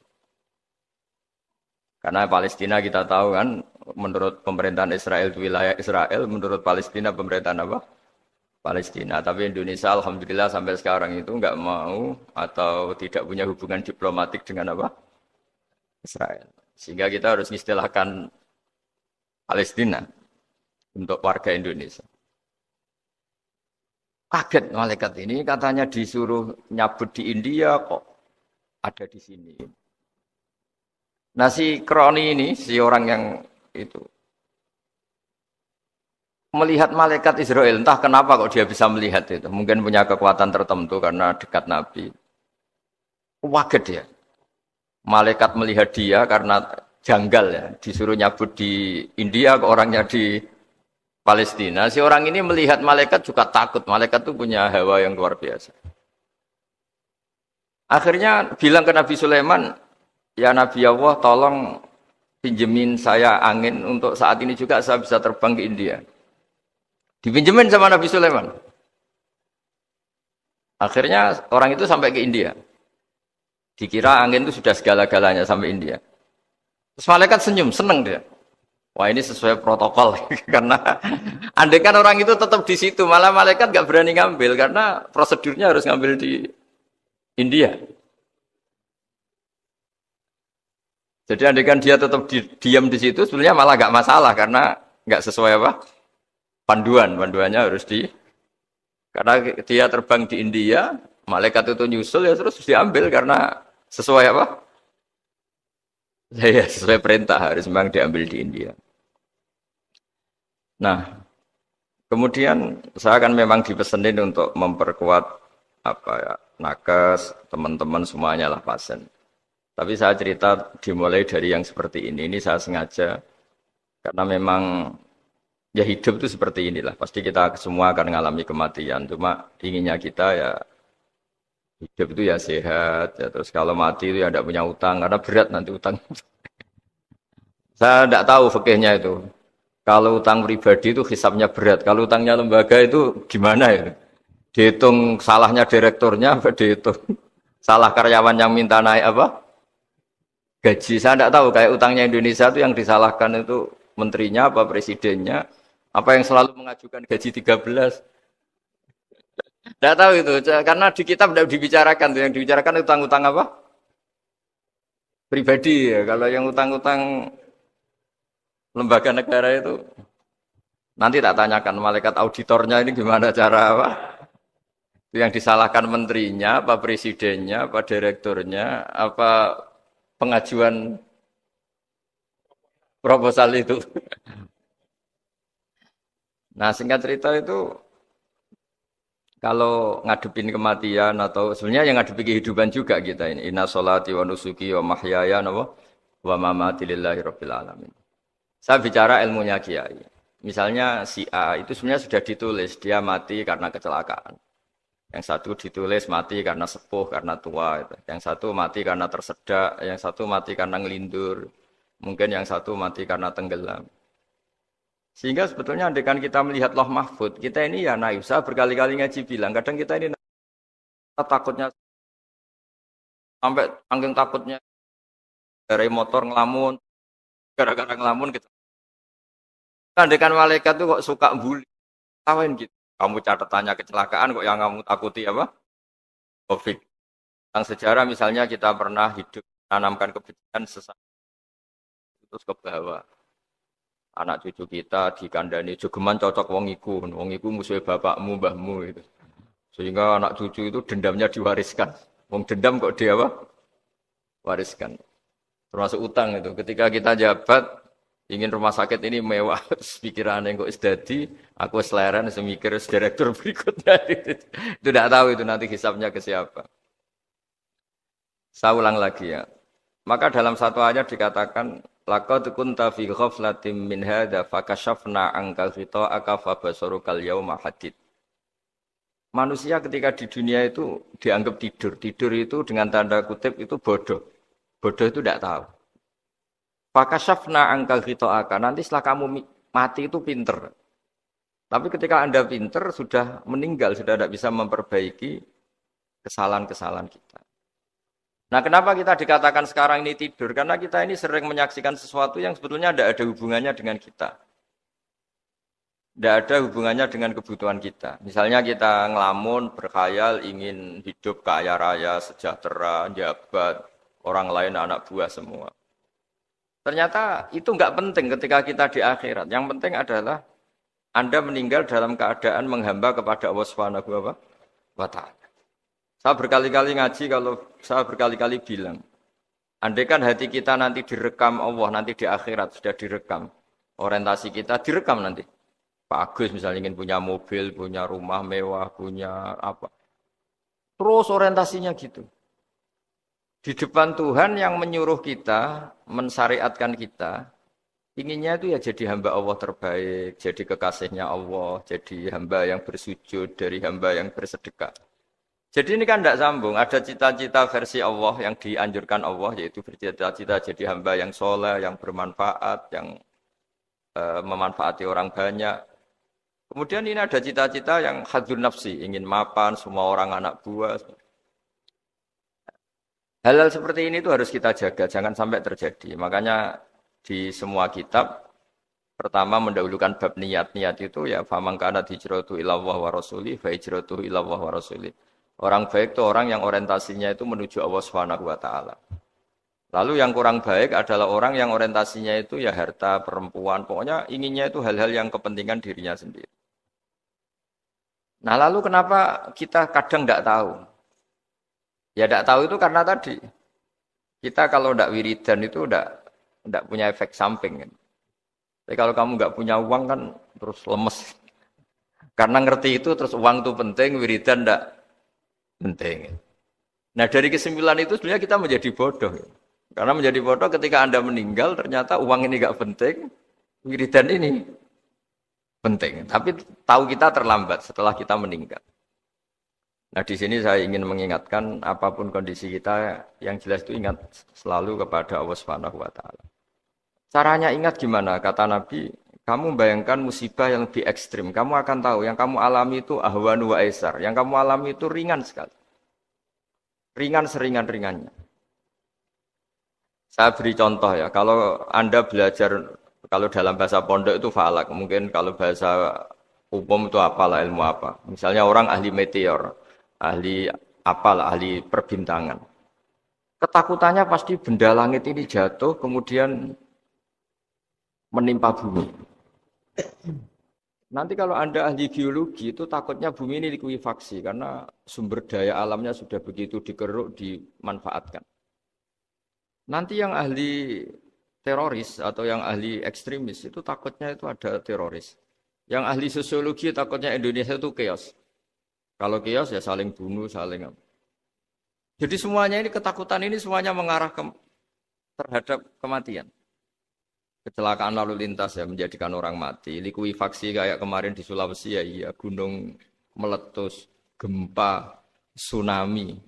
Karena Palestina kita tahu kan, menurut pemerintahan Israel itu wilayah Israel, menurut Palestina pemerintahan apa? Palestina. Tapi Indonesia alhamdulillah sampai sekarang itu enggak mau atau tidak punya hubungan diplomatik dengan apa? Israel. Sehingga kita harus istilahkan Palestina untuk warga Indonesia. Kaget malaikat ini katanya disuruh nyabut di India kok ada di sini. Nah si kroni ini, si orang yang itu melihat malaikat Israel, entah kenapa kok dia bisa melihat itu. Mungkin punya kekuatan tertentu karena dekat Nabi. Kaget dia. Malaikat melihat dia karena janggal ya, disuruh nyabut di India kok orangnya di Palestina. Si orang ini melihat malaikat juga takut. Malaikat itu punya hawa yang luar biasa. Akhirnya bilang ke Nabi Sulaiman, ya Nabi Allah tolong pinjemin saya angin untuk saat ini juga saya bisa terbang ke India. Dipinjemin sama Nabi Sulaiman. Akhirnya orang itu sampai ke India. Dikira angin itu sudah segala-galanya sampai India. Terus malaikat senyum, seneng dia. Wah ini sesuai protokol. Karena andai kan orang itu tetap di situ, malah malaikat gak berani ngambil. Karena prosedurnya harus ngambil di India. Jadi andaikan dia tetap diam di situ, sebenarnya malah gak masalah karena gak sesuai apa? Panduannya harus karena dia terbang di India, malaikat itu nyusul ya terus diambil karena sesuai apa? Ya sesuai perintah harus memang diambil di India. Nah, kemudian saya kan memang dipesenin untuk memperkuat apa ya nakes teman-teman semuanya lah pasien. Tapi saya cerita dimulai dari yang seperti ini. Ini saya sengaja karena memang ya hidup itu seperti inilah. Pasti kita semua akan mengalami kematian. Cuma inginnya kita ya hidup itu ya sehat. Ya, terus kalau mati itu ya tidak punya utang karena berat nanti utang. Saya tidak tahu fikihnya itu. Kalau utang pribadi itu hisabnya berat. Kalau utangnya lembaga itu gimana ya? Dihitung salahnya direkturnya apa dihitung salah karyawan yang minta naik apa? Gaji. Saya tidak tahu kayak utangnya Indonesia itu yang disalahkan itu menterinya apa presidennya apa yang selalu mengajukan gaji 13. Tidak tahu itu karena di kitab tidak dibicarakan tuh yang dibicarakan utang-utang apa? Pribadi ya. Kalau yang utang-utang lembaga negara itu nanti tak tanyakan malaikat auditornya ini gimana cara apa? Itu yang disalahkan menterinya, apa presidennya, apa direkturnya, apa pengajuan proposal itu. Nah singkat cerita itu kalau ngadepin kematian atau sebenarnya yang ngadepi kehidupan juga kita ini. Inna sholati wa nusuki wa mahyaya wa mamati lillahi rabbil alamin. Saya bicara ilmunya kiai. Misalnya si A itu sebenarnya sudah ditulis dia mati karena kecelakaan. Yang satu ditulis mati karena sepuh, karena tua. Yang satu mati karena tersedak, yang satu mati karena ngelindur. Mungkin yang satu mati karena tenggelam. Sehingga sebetulnya andaikan kita melihat Loh Mahfud, kita ini ya naif. Saya berkali-kali ngaji bilang, kadang kita ini takutnya sampai angking takutnya dari motor ngelamun, gara-gara ngelamun kita. Andaikan malaikat itu kok suka bully, tawain gitu. Kamu catatannya kecelakaan kok yang kamu takuti apa? Covid. Tentang sejarah misalnya kita pernah hidup menanamkan kebencian sesama terus ke bawah. Anak cucu kita dikandani jogeman cocok wong iku musuhnya bapakmu, mbahmu itu. Sehingga anak cucu itu dendamnya diwariskan. Wong dendam kok dia apa? Wariskan. Termasuk utang itu. Ketika kita jabat ingin rumah sakit ini mewah, pikirannya kok isdadi, aku seleren, semikir direktur berikutnya. Itu tidak tahu itu nanti hisapnya ke siapa. Saya ulang lagi ya. Maka dalam satu ayat dikatakan, laqad kunta fi ghaflatin min hadza fakashafna anka ghita'aka fabasarukal yauma hadid. Manusia ketika di dunia itu dianggap tidur. Tidur itu dengan tanda kutip itu bodoh. Bodoh itu tidak tahu. Fakashafna angka ghita'aka. Nanti setelah kamu mati itu pinter. Tapi ketika Anda pinter, sudah meninggal, sudah tidak bisa memperbaiki kesalahan-kesalahan kita. Nah kenapa kita dikatakan sekarang ini tidur? Karena kita ini sering menyaksikan sesuatu yang sebetulnya tidak ada hubungannya dengan kita. Tidak ada hubungannya dengan kebutuhan kita. Misalnya kita ngelamun, berkhayal, ingin hidup kaya raya, sejahtera, jabat, orang lain anak buah semua. Ternyata itu enggak penting ketika kita di akhirat. Yang penting adalah Anda meninggal dalam keadaan menghamba kepada Allah Subhanahu wa Ta'ala. Saya berkali-kali ngaji kalau saya berkali-kali bilang, andaikan hati kita nanti direkam Allah, nanti di akhirat sudah direkam. Orientasi kita direkam nanti. Pak Agus misalnya ingin punya mobil, punya rumah mewah, punya apa. Terus orientasinya gitu. Di depan Tuhan yang menyuruh kita, mensyariatkan kita, inginnya itu ya jadi hamba Allah terbaik, jadi kekasihnya Allah, jadi hamba yang bersujud, dari hamba yang bersedekah. Jadi ini kan tidak sambung, ada cita-cita versi Allah yang dianjurkan Allah, yaitu bercita-cita jadi hamba yang soleh, yang bermanfaat, yang memanfaati orang banyak. Kemudian ini ada cita-cita yang hadzun nafsi, ingin mapan, semua orang anak buah. Hal-hal seperti ini itu harus kita jaga, jangan sampai terjadi. Makanya di semua kitab, pertama mendahulukan bab niat. Niat itu ya, faman kana hijratuhu ilallah wa rasulih, fa hijratuhu ilallah wa rasulih. Orang baik itu orang yang orientasinya itu menuju Allah Subhanahu wa Ta'ala. Lalu yang kurang baik adalah orang yang orientasinya itu ya harta, perempuan, pokoknya inginnya itu hal-hal yang kepentingan dirinya sendiri. Nah lalu kenapa kita kadang tidak tahu? Ya tidak tahu itu karena tadi kita kalau tidak wiridan itu tidak punya efek samping kan. Tapi kalau kamu nggak punya uang kan terus lemes. Karena ngerti itu terus uang itu penting, wiridan tidak penting. Nah dari kesimpulan itu sebenarnya kita menjadi bodoh. Karena menjadi bodoh ketika Anda meninggal ternyata uang ini gak penting, wiridan ini penting. Tapi tahu kita terlambat setelah kita meninggal. Nah di sini saya ingin mengingatkan apapun kondisi kita yang jelas itu ingat selalu kepada Allah Subhanahu wa taala. Caranya ingat gimana? Kata Nabi, kamu bayangkan musibah yang lebih ekstrim, kamu akan tahu yang kamu alami itu ahwanu wa aisar, yang kamu alami itu ringan sekali. Ringan seringan-ringannya. Saya beri contoh ya, kalau Anda belajar, kalau dalam bahasa pondok itu falak, mungkin kalau bahasa umum itu apalah ilmu apa. Misalnya orang ahli meteor, ahli apalah, ahli perbintangan. Ketakutannya pasti benda langit ini jatuh, kemudian menimpa bumi. Nanti kalau Anda ahli geologi itu takutnya bumi ini likuifaksi karena sumber daya alamnya sudah begitu dikeruk, dimanfaatkan. Nanti yang ahli teroris atau yang ahli ekstremis itu takutnya itu ada teroris. Yang ahli sosiologi takutnya Indonesia itu chaos. Kalau chaos ya saling bunuh, saling apa. Jadi semuanya ini ketakutan ini semuanya mengarah terhadap kematian. Kecelakaan lalu lintas ya menjadikan orang mati, likuifaksi kayak kemarin di Sulawesi ya iya, gunung meletus, gempa, tsunami.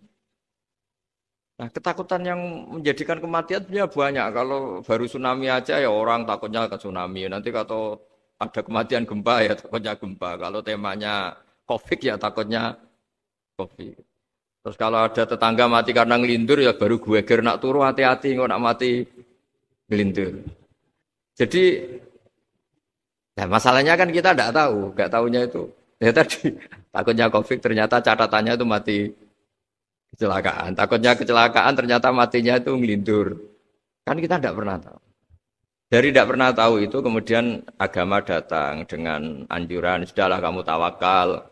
Nah ketakutan yang menjadikan kematian sebenarnya banyak. Kalau baru tsunami aja ya orang takutnya ke tsunami. Nanti kalau ada kematian gempa ya takutnya gempa. Kalau temanya COVID ya takutnya COVID. Terus kalau ada tetangga mati karena ngelindur ya baru gue nak turu hati-hati nggak nak mati ngelindur. Jadi, nah masalahnya kan kita tidak tahu, nggak tahunya itu. Ya tadi takutnya COVID ternyata catatannya itu mati kecelakaan. Takutnya kecelakaan ternyata matinya itu ngelindur. Kan kita tidak pernah tahu. Dari tidak pernah tahu itu kemudian agama datang dengan anjuran sudahlah kamu tawakal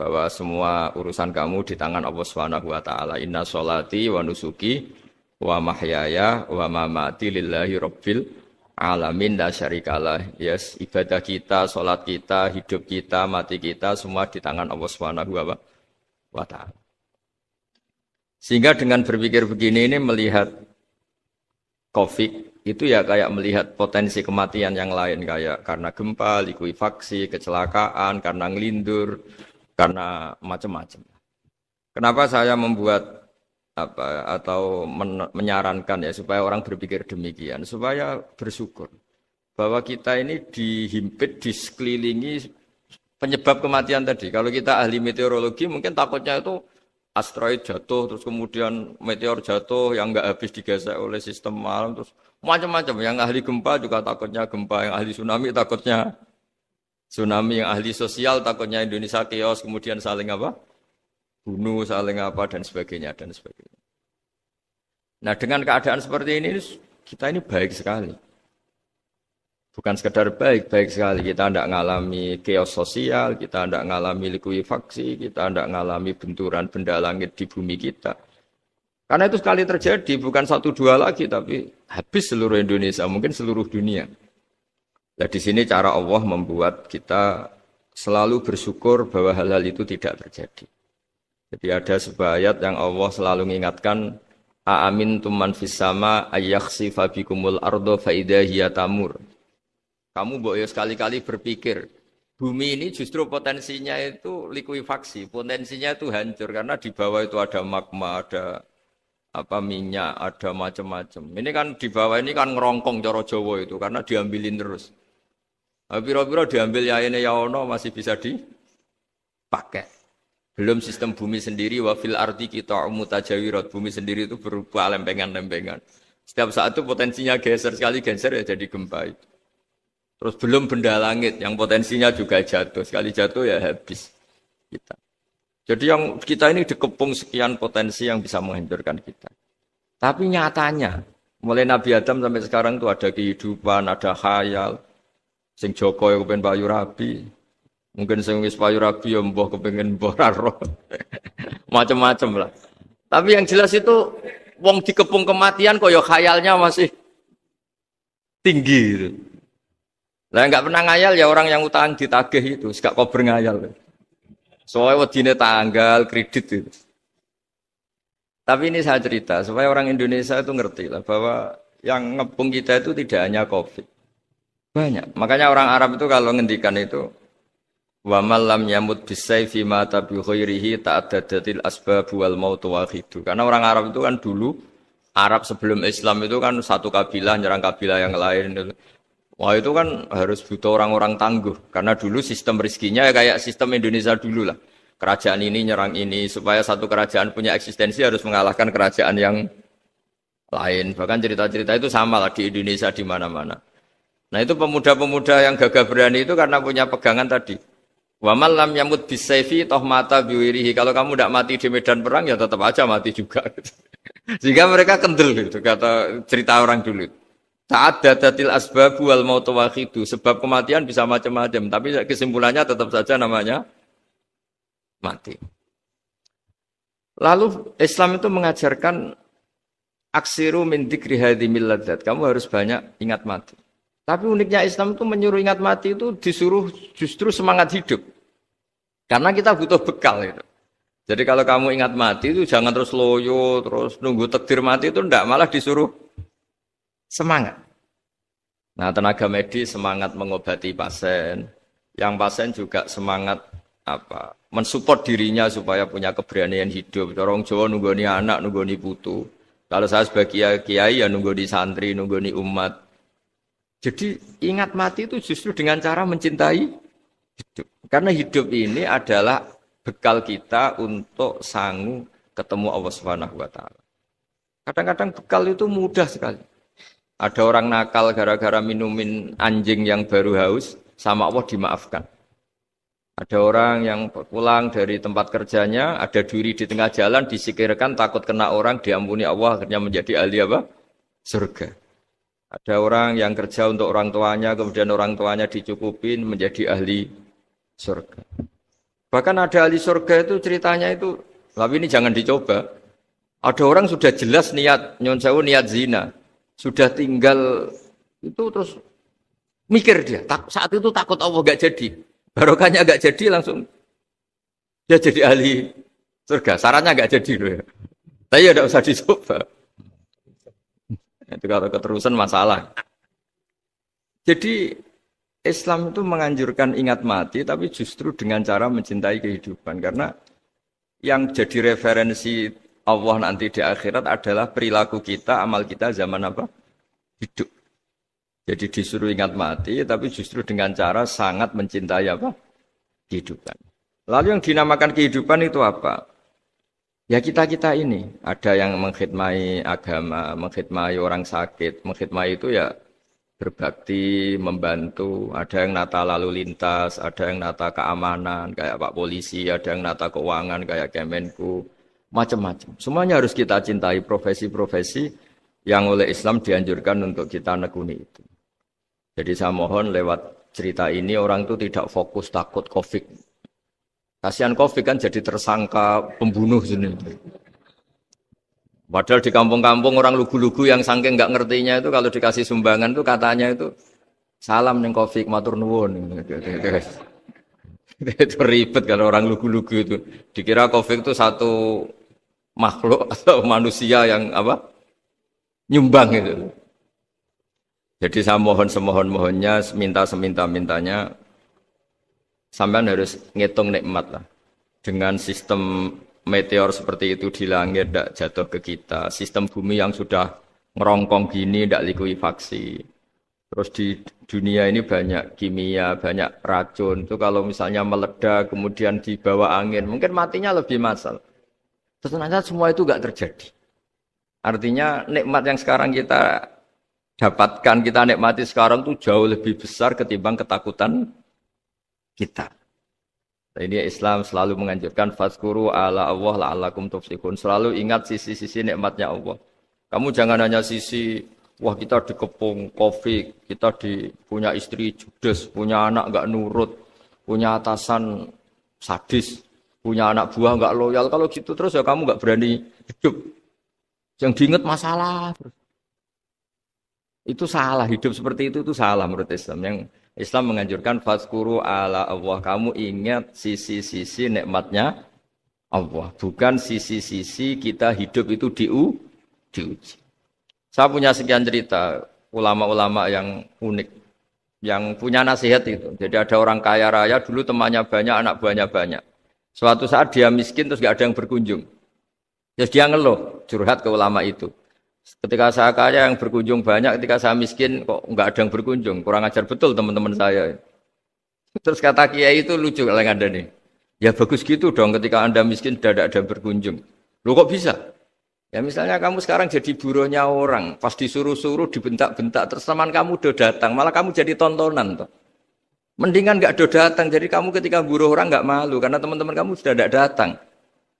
bahwa semua urusan kamu di tangan Allah Subhanahu wa taala. Inna sholati wa nusuki wa mahyaya wa mamati lillahi rabbil alamin la syarikalah. Yes, ibadah kita, salat kita, hidup kita, mati kita semua di tangan Allah Subhanahu wa taala. Sehingga dengan berpikir begini ini melihat COVID itu ya kayak melihat potensi kematian yang lain kayak karena gempa, likuifaksi, kecelakaan, karena ngelindur, karena macam-macam. Kenapa saya membuat atau menyarankan ya supaya orang berpikir demikian, supaya bersyukur bahwa kita ini dihimpit, disekelilingi penyebab kematian tadi. Kalau kita ahli meteorologi mungkin takutnya itu asteroid jatuh, terus kemudian meteor jatuh yang nggak habis digesek oleh sistem alam, terus macam-macam. Yang ahli gempa juga takutnya gempa, yang ahli tsunami takutnya tsunami, yang ahli sosial takutnya Indonesia chaos, kemudian saling apa? Bunuh, saling apa, dan sebagainya, dan sebagainya. Nah, dengan keadaan seperti ini, kita ini baik sekali. Bukan sekedar baik, baik sekali. Kita tidak mengalami chaos sosial, kita tidak mengalami likuifaksi, kita tidak mengalami benturan benda langit di bumi kita. Karena itu sekali terjadi, bukan 1-2 lagi, tapi habis seluruh Indonesia, mungkin seluruh dunia. Nah, di sini cara Allah membuat kita selalu bersyukur bahwa hal-hal itu tidak terjadi. Jadi ada sebuah ayat yang Allah selalu mengingatkan, Aamintum man fis sama ayakhsifa bikumul ardo fa idza hiya tamur. Kamu boleh sekali-kali berpikir, bumi ini justru potensinya itu likuifaksi, potensinya itu hancur karena di bawah itu ada magma, ada apa minyak, ada macam-macam. Ini kan di bawah ini kan ngerongkong cara Jawa itu karena diambilin terus. Piro-piro diambil yaene ya ono masih bisa dipakai. Belum sistem bumi sendiri, wafil ardi kita mutajawirat, bumi sendiri itu berupa lempengan-lempengan. Setiap saat itu potensinya geser, sekali geser ya jadi gempa itu. Terus belum benda langit yang potensinya juga jatuh, sekali jatuh ya habis kita. Jadi yang kita ini dikepung sekian potensi yang bisa menghancurkan kita. Tapi nyatanya, mulai Nabi Adam sampai sekarang itu ada kehidupan, ada khayal. Sing Joko yang kepengen payu rabi. Mungkin sing wis payu rabi ya mbah kepengin mbah roh. Macam-macam lah. Tapi yang jelas itu wong dikepung kematian kok ya khayalnya masih tinggi gitu. Lah enggak pernah ngayal ya orang yang utang ditagih itu, gak kober ngayal. Soalnya wedine tanggal kredit itu. Tapi ini saya cerita supaya orang Indonesia itu ngerti lah bahwa yang ngepung kita itu tidak hanya COVID. Banyak. Makanya orang Arab itu kalau ngendikan itu wa lam yamut bisayfi mata bi khairihi ta'addadatil asbab wal maut wahidu. Karena orang Arab itu kan dulu Arab sebelum Islam itu kan satu kabilah nyerang kabilah yang lain. Wah itu kan harus butuh orang-orang tangguh. Karena dulu sistem rizkinya ya kayak sistem Indonesia dulu lah. Kerajaan ini nyerang ini supaya satu kerajaan punya eksistensi harus mengalahkan kerajaan yang lain. Bahkan cerita-cerita itu sama lah di Indonesia di mana-mana. Nah itu pemuda-pemuda yang gagah berani itu karena punya pegangan tadi. Wa man lam yamut bisayfi toh mata biwirihi. Kalau kamu tidak mati di medan perang ya tetap aja mati juga. Sehingga mereka kendel gitu kata cerita orang dulu. Ta'addadatil asbabu wal mautu wahidu. Sebab kematian bisa macam-macam, tapi kesimpulannya tetap saja namanya mati. Lalu Islam itu mengajarkan aksiru min dzikri hadhimil ladzat. Kamu harus banyak ingat mati. Tapi uniknya Islam itu menyuruh ingat mati itu disuruh justru semangat hidup. Karena kita butuh bekal itu. Jadi kalau kamu ingat mati itu jangan terus loyo, terus nunggu takdir mati itu enggak, malah disuruh semangat. Nah, tenaga medis semangat mengobati pasien. Yang pasien juga semangat mensupport dirinya supaya punya keberanian hidup. Orang Jawa nunggoni anak, nunggoni putu. Kalau saya sebagai kiai ya nunggoni santri, nunggoni umat. Jadi ingat mati itu justru dengan cara mencintai hidup. Karena hidup ini adalah bekal kita untuk sanggup ketemu Allah Subhanahu wa taala. Kadang-kadang bekal itu mudah sekali. Ada orang nakal gara-gara minumin anjing yang baru haus, sama Allah dimaafkan. Ada orang yang pulang dari tempat kerjanya, ada duri di tengah jalan, disikirkan takut kena orang, diampuni Allah, akhirnya menjadi ahli apa? Surga. Ada orang yang kerja untuk orang tuanya, kemudian orang tuanya dicukupin menjadi ahli surga. Bahkan ada ahli surga itu ceritanya itu, tapi ini jangan dicoba. Ada orang sudah jelas niat, nyon sewu niat zina. Sudah tinggal itu terus mikir dia. Saat itu takut Allah gak jadi. Barokahnya gak jadi langsung dia jadi ahli surga. Sarannya gak jadi loh ya. Tapi ya tidak usah dicoba. Itu kalau keterusan masalah. Jadi Islam itu menganjurkan ingat mati, tapi justru dengan cara mencintai kehidupan. Karena yang jadi referensi Allah nanti di akhirat adalah perilaku kita, amal kita zaman apa? Hidup. Jadi disuruh ingat mati, tapi justru dengan cara sangat mencintai apa? Kehidupan. Lalu yang dinamakan kehidupan itu apa? Ya kita-kita ini. Ada yang mengkhidmati agama, mengkhidmati orang sakit, mengkhidmati itu ya berbakti, membantu, ada yang nata lalu lintas, ada yang nata keamanan, kayak Pak Polisi, ada yang nata keuangan, kayak Kemenku, macam-macam. Semuanya harus kita cintai, profesi-profesi yang oleh Islam dianjurkan untuk kita nekuni itu. Jadi saya mohon lewat cerita ini orang itu tidak fokus takut COVID. Kasihan COVID kan jadi tersangka pembunuh sini. Padahal di kampung-kampung orang lugu-lugu yang saking nggak ngertinya itu kalau dikasih sumbangan itu katanya itu salam neng Covid matur nuwun. Itu ribet kalau orang lugu-lugu itu. Dikira Covid itu satu makhluk atau manusia yang apa? Nyumbang itu. Jadi saya mohon semohon-mohonnya, minta seminta-mintanya sampean harus ngitung nikmat lah. Dengan sistem meteor seperti itu di langit tidak jatuh ke kita. Sistem bumi yang sudah ngerongkong gini tidak likuifaksi. Terus di dunia ini banyak kimia, banyak racun. Itu kalau misalnya meledak kemudian dibawa angin, mungkin matinya lebih massal. Ternyata semua itu tidak terjadi. Artinya nikmat yang sekarang kita dapatkan, kita nikmati sekarang itu jauh lebih besar ketimbang ketakutan kita. Ini Islam selalu menganjurkan fazkuru ala Allah la'allakum tuflihun. Selalu ingat sisi-sisi nikmatnya Allah. Kamu jangan hanya sisi wah kita dikepung Covid, kita punya istri judes, punya anak enggak nurut, punya atasan sadis, punya anak buah enggak loyal. Kalau gitu terus ya kamu enggak berani hidup. Yang diingat masalah. Itu salah, hidup seperti itu salah menurut Islam. Yang Islam menganjurkan fazkuru ala Allah, kamu ingat sisi-sisi nikmatnya Allah, bukan sisi-sisi kita hidup itu diuji. Saya punya sekian cerita ulama-ulama yang unik, yang punya nasihat itu. Jadi ada orang kaya raya, dulu temannya banyak, anak buahnya banyak. Suatu saat dia miskin terus gak ada yang berkunjung. Terus dia ngeluh, curhat ke ulama itu. Ketika saya kaya yang berkunjung banyak, ketika saya miskin kok nggak ada yang berkunjung. Kurang ajar betul teman-teman saya. Terus kata kiai itu lucu kalau ada nih. Ya bagus gitu dong ketika Anda miskin sudah ada yang berkunjung. Loh kok bisa? Ya misalnya kamu sekarang jadi buruhnya orang, pas disuruh-suruh, dibentak-bentak, terus teman kamu udah datang, malah kamu jadi tontonan toh. Mendingan nggak udah datang, jadi kamu ketika buruh orang nggak malu, karena teman-teman kamu sudah tidak datang.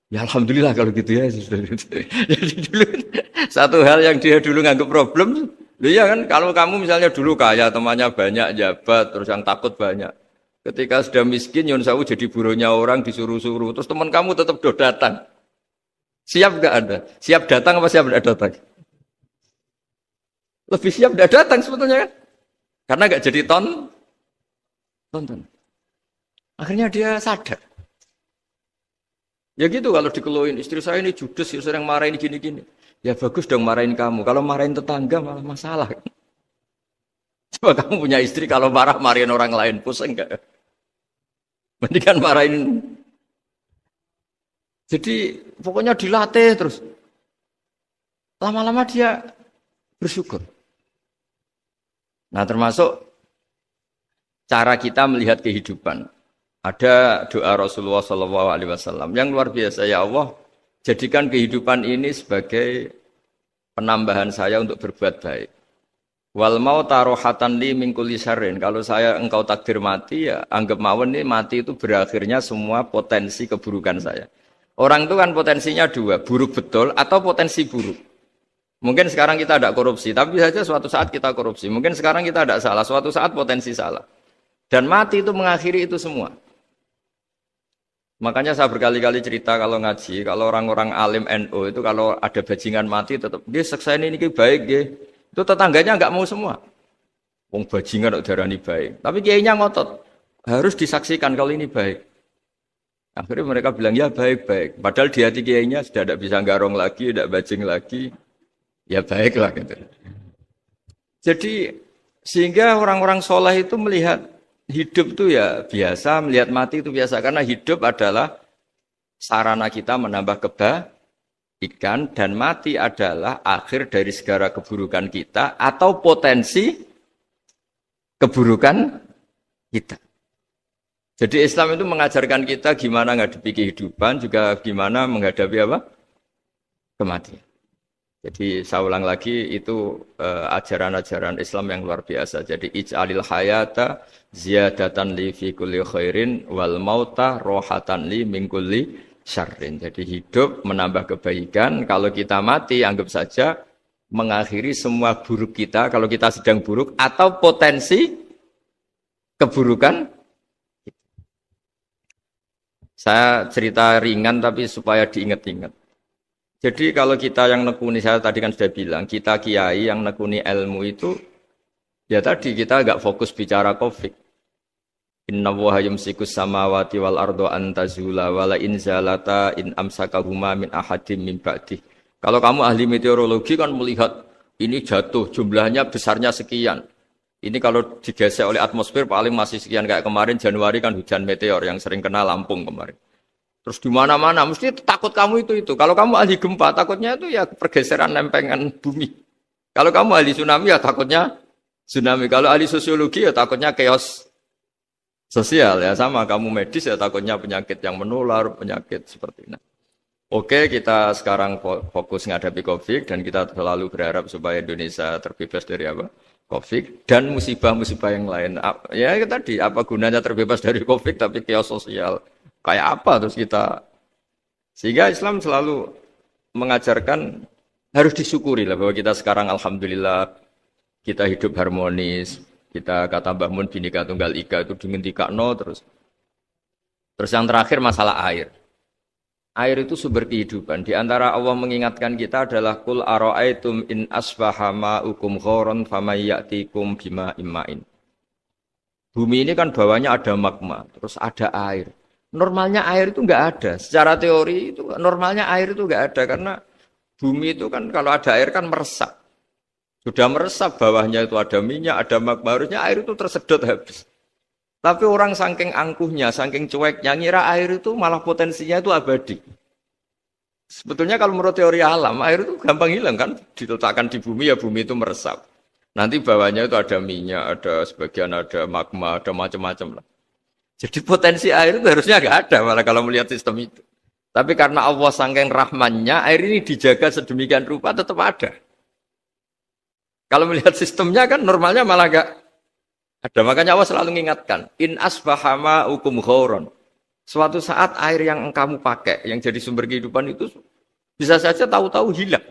Ya alhamdulillah kalau gitu ya. Jadi dulu satu hal yang dia dulu nganggap problem, iya kan kalau kamu misalnya dulu kaya, temannya banyak, jabat, terus yang takut banyak. Ketika sudah miskin, Yun Sawu jadi buruhnya orang, disuruh-suruh. Terus teman kamu tetap datang. Siap nggak Anda? Siap datang apa siap tidak datang? Lebih siap tidak datang sebetulnya kan? Karena nggak jadi tonton. Akhirnya dia sadar. Ya gitu kalau dikeluhin, istri saya ini judes, sering marahin gini-gini. Ya bagus dong marahin kamu. Kalau marahin tetangga malah masalah. Coba kamu punya istri kalau marahin orang lain, pusing nggak? Mendingan marahin. Jadi pokoknya dilatih terus. Lama-lama dia bersyukur. Nah termasuk cara kita melihat kehidupan. Ada doa Rasulullah SAW yang luar biasa. Ya Allah, jadikan kehidupan ini sebagai penambahan saya untuk berbuat baik. Wal mauta rohatan li min kulli syarrin. Kalau saya engkau takdir mati, ya anggap mawon ini mati itu berakhirnya semua potensi keburukan saya. Orang itu kan potensinya dua, buruk betul atau potensi buruk. Mungkin sekarang kita tidak korupsi, tapi saja suatu saat kita korupsi. Mungkin sekarang kita tidak salah, suatu saat potensi salah. Dan mati itu mengakhiri itu semua. Makanya saya berkali-kali cerita kalau ngaji, kalau orang-orang alim NU itu kalau ada bajingan mati tetap dia seksa ini baik dia. Itu tetangganya enggak mau semua. Wong bajingan kok darani baik. Tapi kiainya ngotot. Harus disaksikan kalau ini baik. Akhirnya mereka bilang ya baik-baik. Padahal di hati kiainya sudah tidak bisa garong lagi, tidak bajing lagi. Ya baiklah gitu. Jadi sehingga orang-orang soleh itu melihat hidup itu ya biasa, melihat mati itu biasa. Karena hidup adalah sarana kita menambah kebaikan dan mati adalah akhir dari segala keburukan kita atau potensi keburukan kita. Jadi Islam itu mengajarkan kita gimana menghadapi kehidupan, juga gimana menghadapi apa? Kematian. Jadi saya ulang lagi itu ajaran-ajaran Islam yang luar biasa. Jadi ij'alil hayata ziyadatan li fi kulli khairin wal mauta rohatan li min kulli syarrin. Jadi hidup menambah kebaikan, kalau kita mati anggap saja mengakhiri semua buruk kita kalau kita sedang buruk atau potensi keburukan. Saya cerita ringan tapi supaya diingat-ingat. Jadi kalau kita yang nekuni, saya tadi kan sudah bilang, kita kiai yang nekuni ilmu itu, ya tadi kita agak fokus bicara COVID. Inna woha yumsikus samawati wal ardo antazula wala in zalata in amsakahuma min ahadim min ba'dih. Kalau kamu ahli meteorologi kan melihat ini jatuh, jumlahnya besarnya sekian. Ini kalau digesek oleh atmosfer paling masih sekian, kayak kemarin Januari kan hujan meteor yang sering kena Lampung kemarin. Terus di mana-mana mesti takut kamu itu. Kalau kamu ahli gempa takutnya itu ya pergeseran lempengan bumi. Kalau kamu ahli tsunami ya takutnya tsunami. Kalau ahli sosiologi ya takutnya chaos sosial ya, sama kamu medis ya takutnya penyakit yang menular, penyakit seperti ini. Oke, kita sekarang fokus menghadapi COVID dan kita selalu berharap supaya Indonesia terbebas dari apa? COVID dan musibah-musibah yang lain. Ya tadi apa gunanya terbebas dari COVID tapi chaos sosial? Kayak apa terus kita? Sehingga Islam selalu mengajarkan harus disyukuri lah bahwa kita sekarang alhamdulillah kita hidup harmonis. Kita kata Mbah Mun Bhinneka Tunggal Ika itu dingendikakno terus. Terus yang terakhir masalah air. Air itu sumber kehidupan. Di antara Allah mengingatkan kita adalah kul ara'aitum in asbaha ma'ukum ghoron famay ya'tikum bima imma'in. Bumi ini kan bawahnya ada magma, terus ada air. Normalnya air itu nggak ada. Secara teori itu normalnya air itu nggak ada karena bumi itu kan kalau ada air kan meresap. Sudah meresap bawahnya itu ada minyak, ada magma, harusnya air itu tersedot habis. Tapi orang saking angkuhnya, saking cueknya ngira air itu malah potensinya itu abadi. Sebetulnya kalau menurut teori alam, air itu gampang hilang kan, diletakkan di bumi ya bumi itu meresap. Nanti bawahnya itu ada minyak, ada sebagian ada magma, ada macam-macam lah. Jadi potensi air itu harusnya nggak ada malah kalau melihat sistem itu. Tapi karena Allah saking rahmannya, air ini dijaga sedemikian rupa tetap ada. Kalau melihat sistemnya kan normalnya malah nggak ada. Makanya Allah selalu mengingatkan, in asbahama ukum ghauron. Suatu saat air yang kamu pakai, yang jadi sumber kehidupan itu bisa saja tahu-tahu hilang.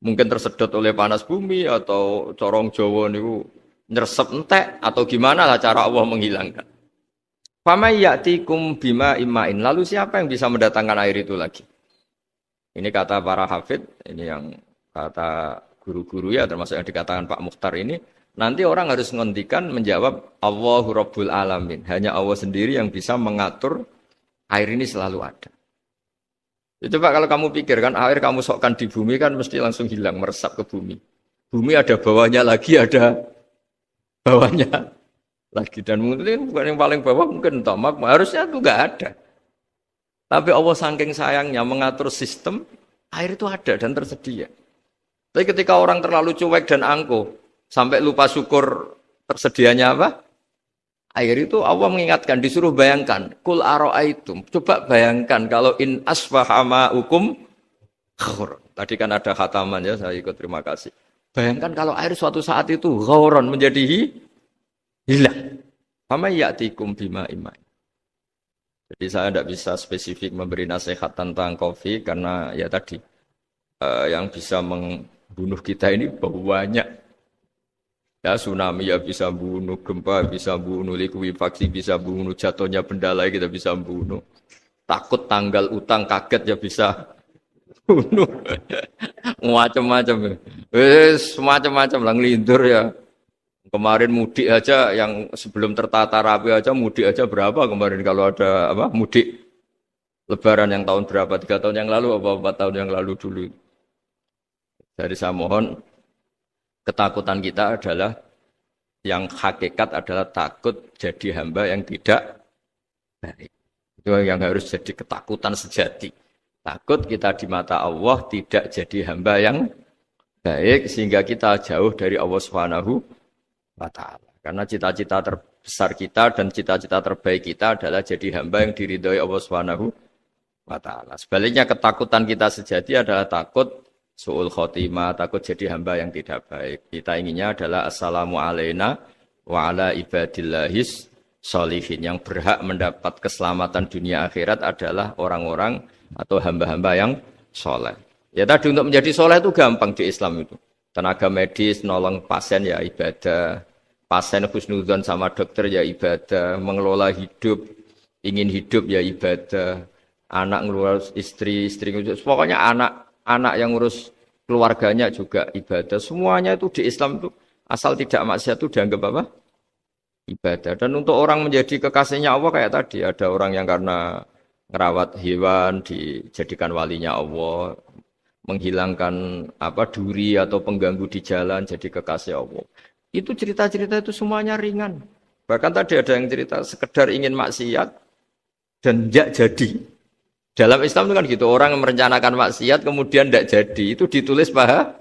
Mungkin tersedot oleh panas bumi atau corong Jawa niku nyeresep entek atau gimana lah cara Allah menghilangkan. Famay ya'tikum bima imma'in. Lalu siapa yang bisa mendatangkan air itu lagi? Ini kata para hafid, ini yang kata guru-guru ya, termasuk yang dikatakan Pak Mukhtar ini. Nanti orang harus ngendikan menjawab Allahu Rabbul Alamin. Hanya Allah sendiri yang bisa mengatur air ini selalu ada. Ya, coba kalau kamu pikir kan air kamu sokkan di bumi kan mesti langsung hilang, meresap ke bumi. Bumi ada bawahnya lagi, ada bawahnya lagi. Dan mungkin bukan yang paling bawah mungkin tomak, harusnya itu nggak ada. Tapi Allah saking sayangnya mengatur sistem, air itu ada dan tersedia. Tapi ketika orang terlalu cuek dan angkuh, sampai lupa syukur tersedianya apa? Air itu Allah mengingatkan, disuruh bayangkan. Kul aro'aitum. Coba bayangkan kalau in asfahama hukum ghauron. Tadi kan ada khataman ya, saya ikut terima kasih. Bayangkan kalau air suatu saat itu ghauron menjadi hilang. Fama ya'tikum bima iman. Jadi saya tidak bisa spesifik memberi nasihat tentang kopi karena ya tadi yang bisa membunuh kita ini banyak. Ya tsunami ya bisa bunuh, gempa bisa bunuh, likuifaksi bisa bunuh, jatuhnya benda lain kita bisa bunuh. Takut tanggal utang kaget ya bisa bunuh. Macam-macam. Semacam-macam lah ngelindur ya. Kemarin mudik aja yang sebelum tertata rapi aja mudik aja berapa kemarin kalau ada apa mudik Lebaran yang tahun berapa 3 tahun yang lalu apa 4 tahun yang lalu dulu. Jadi saya mohon ketakutan kita adalah yang hakikat adalah takut jadi hamba yang tidak baik. Itu yang harus jadi ketakutan sejati. Takut kita di mata Allah tidak jadi hamba yang baik sehingga kita jauh dari Allah Subhanahu wa taala. Karena cita-cita terbesar kita dan cita-cita terbaik kita adalah jadi hamba yang diridhoi Allah Subhanahu wa taala. Sebaliknya ketakutan kita sejati adalah takut su'ul khotimah, takut jadi hamba yang tidak baik. Kita inginnya adalah assalamu alaina wa ala ibadillahis sholihin. Yang berhak mendapat keselamatan dunia akhirat adalah orang-orang atau hamba-hamba yang soleh. Ya tadi untuk menjadi soleh itu gampang di Islam itu. Tenaga medis, nolong pasien ya ibadah. Pasien husnudzon sama dokter ya ibadah. Mengelola hidup, ingin hidup ya ibadah. Anak ngurus istri ngurus. Pokoknya anak yang ngurus keluarganya juga ibadah. Semuanya itu di Islam itu asal tidak maksiat itu dianggap apa? Ibadah. Dan untuk orang menjadi kekasihnya Allah kayak tadi. Ada orang yang karena ngerawat hewan dijadikan walinya Allah. Menghilangkan apa duri atau pengganggu di jalan jadi kekasih Allah. Itu cerita-cerita itu semuanya ringan. Bahkan tadi ada yang cerita sekedar ingin maksiat dan tidak jadi. Dalam Islam itu kan gitu, orang yang merencanakan maksiat kemudian tidak jadi, itu ditulis pahala.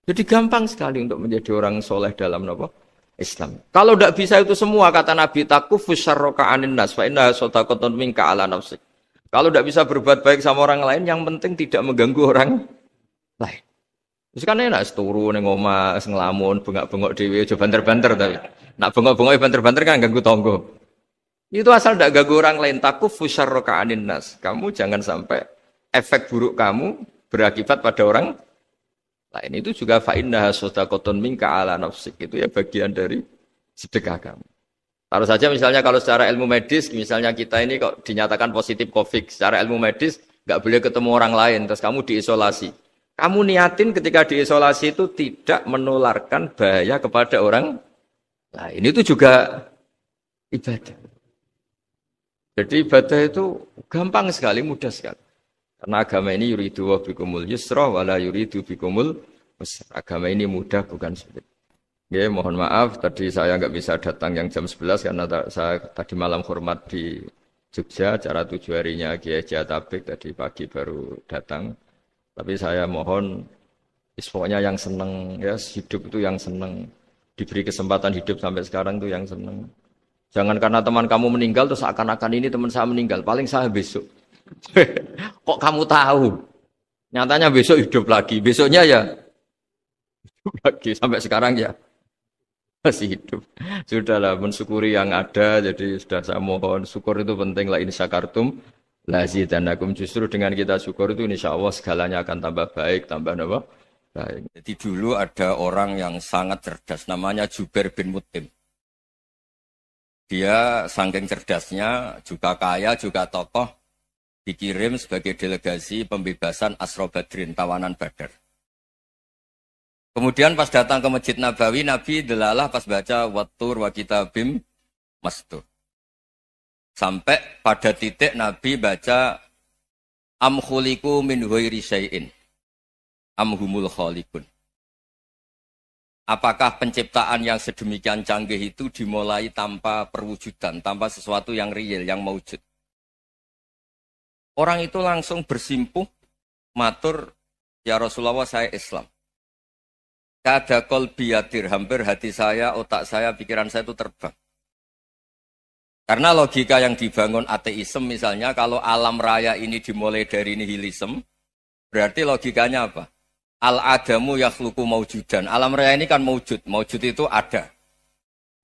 Jadi gampang sekali untuk menjadi orang soleh dalam Islam. Kalau tidak bisa itu semua, kata Nabi, takufus syarroka anin nas, fa innaha shadaqatun minka ala nafsik. Kalau tidak bisa berbuat baik sama orang lain, yang penting tidak mengganggu orang lain. Terus kan enak, seturu, ngomah, ngelamun, bengak-bengok dewe, coba banter-banter. Nak bengok-bengok banter-banter kan ganggu tonggo. Itu asal tidak ganggu orang lain. Takufus syarroka anin nas. Kamu jangan sampai efek buruk kamu berakibat pada orang lain. Itu juga fa innaha shadaqatun minka ala nafsik. Itu ya bagian dari sedekah kamu. Taruh saja misalnya kalau secara ilmu medis, misalnya kita ini kok dinyatakan positif COVID, secara ilmu medis nggak boleh ketemu orang lain, terus kamu diisolasi. Kamu niatin ketika diisolasi itu tidak menularkan bahaya kepada orang lain. Itu juga ibadah. Jadi ibadah itu gampang sekali, mudah sekali. Karena agama ini yuridu wa bikumul yusra wala yuridu bikumul usra. Agama ini mudah bukan sulit. Ya, mohon maaf tadi saya nggak bisa datang yang jam 11 karena saya tadi malam hormat di Jogja, acara 7 harinya Kiai Tabik tadi pagi baru datang. Tapi saya mohon pokoknya yang seneng ya hidup itu yang seneng, diberi kesempatan hidup sampai sekarang itu yang seneng. Jangan karena teman kamu meninggal terus akan-akan ini teman saya meninggal, paling saya besok. Kok kamu tahu? Nyatanya besok hidup lagi, besoknya ya hidup lagi sampai sekarang ya masih hidup. Sudahlah mensyukuri yang ada, jadi sudah saya mohon syukur itu penting lah ini syakartum lazidanakum, justru dengan kita syukur itu insya Allah segalanya akan tambah baik, tambah apa? Baik. Jadi dulu ada orang yang sangat cerdas, namanya Jubair bin Mut'im. Dia saking cerdasnya, juga kaya, juga tokoh, dikirim sebagai delegasi pembebasan Asra Badrin, tawanan Badar. Kemudian pas datang ke Masjid Nabawi, Nabi delalah pas baca Wattur wa kitabim mastur. Sampai pada titik Nabi baca Am khuliku min ghairi syai'in am humul khaliqun. Apakah penciptaan yang sedemikian canggih itu dimulai tanpa perwujudan, tanpa sesuatu yang real, yang maujud? Orang itu langsung bersimpuh, matur, ya Rasulullah saya Islam. Kada qalbi yatir, hampir hati saya, otak saya, pikiran saya itu terbang. Karena logika yang dibangun ateisme misalnya, kalau alam raya ini dimulai dari nihilisme, berarti logikanya apa? Al-adamu yakhluqu maujudan. Alam raya ini kan maujud. Maujud itu ada.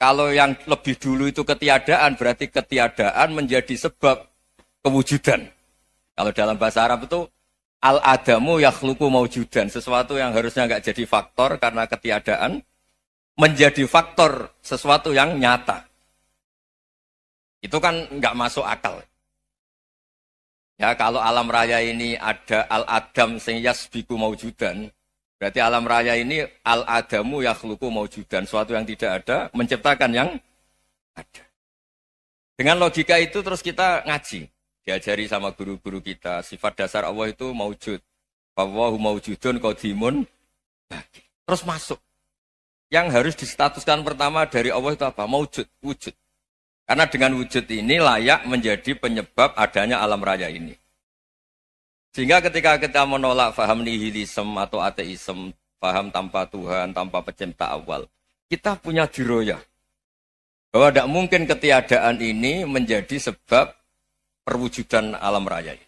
Kalau yang lebih dulu itu ketiadaan, berarti ketiadaan menjadi sebab kewujudan. Kalau dalam bahasa Arab itu al-adamu yakhluqu maujudan. Sesuatu yang harusnya nggak jadi faktor karena ketiadaan, menjadi faktor sesuatu yang nyata. Itu kan nggak masuk akal. Ya, kalau alam raya ini ada al-adam sing yasbiku maujudan, berarti alam raya ini al-adamu yakhluqu maujudan, suatu yang tidak ada menciptakan yang ada. Dengan logika itu terus kita ngaji, diajari sama guru-guru kita, sifat dasar Allah itu maujud. Wallahu maujudun qadimun baqi. Terus masuk. Yang harus distatuskan pertama dari Allah itu apa? Maujud, wujud. Karena dengan wujud ini layak menjadi penyebab adanya alam raya ini. Sehingga ketika kita menolak faham nihilisme atau ateisme, faham tanpa Tuhan, tanpa pencipta awal, kita punya diroyah. Bahwa tidak mungkin ketiadaan ini menjadi sebab perwujudan alam raya ini.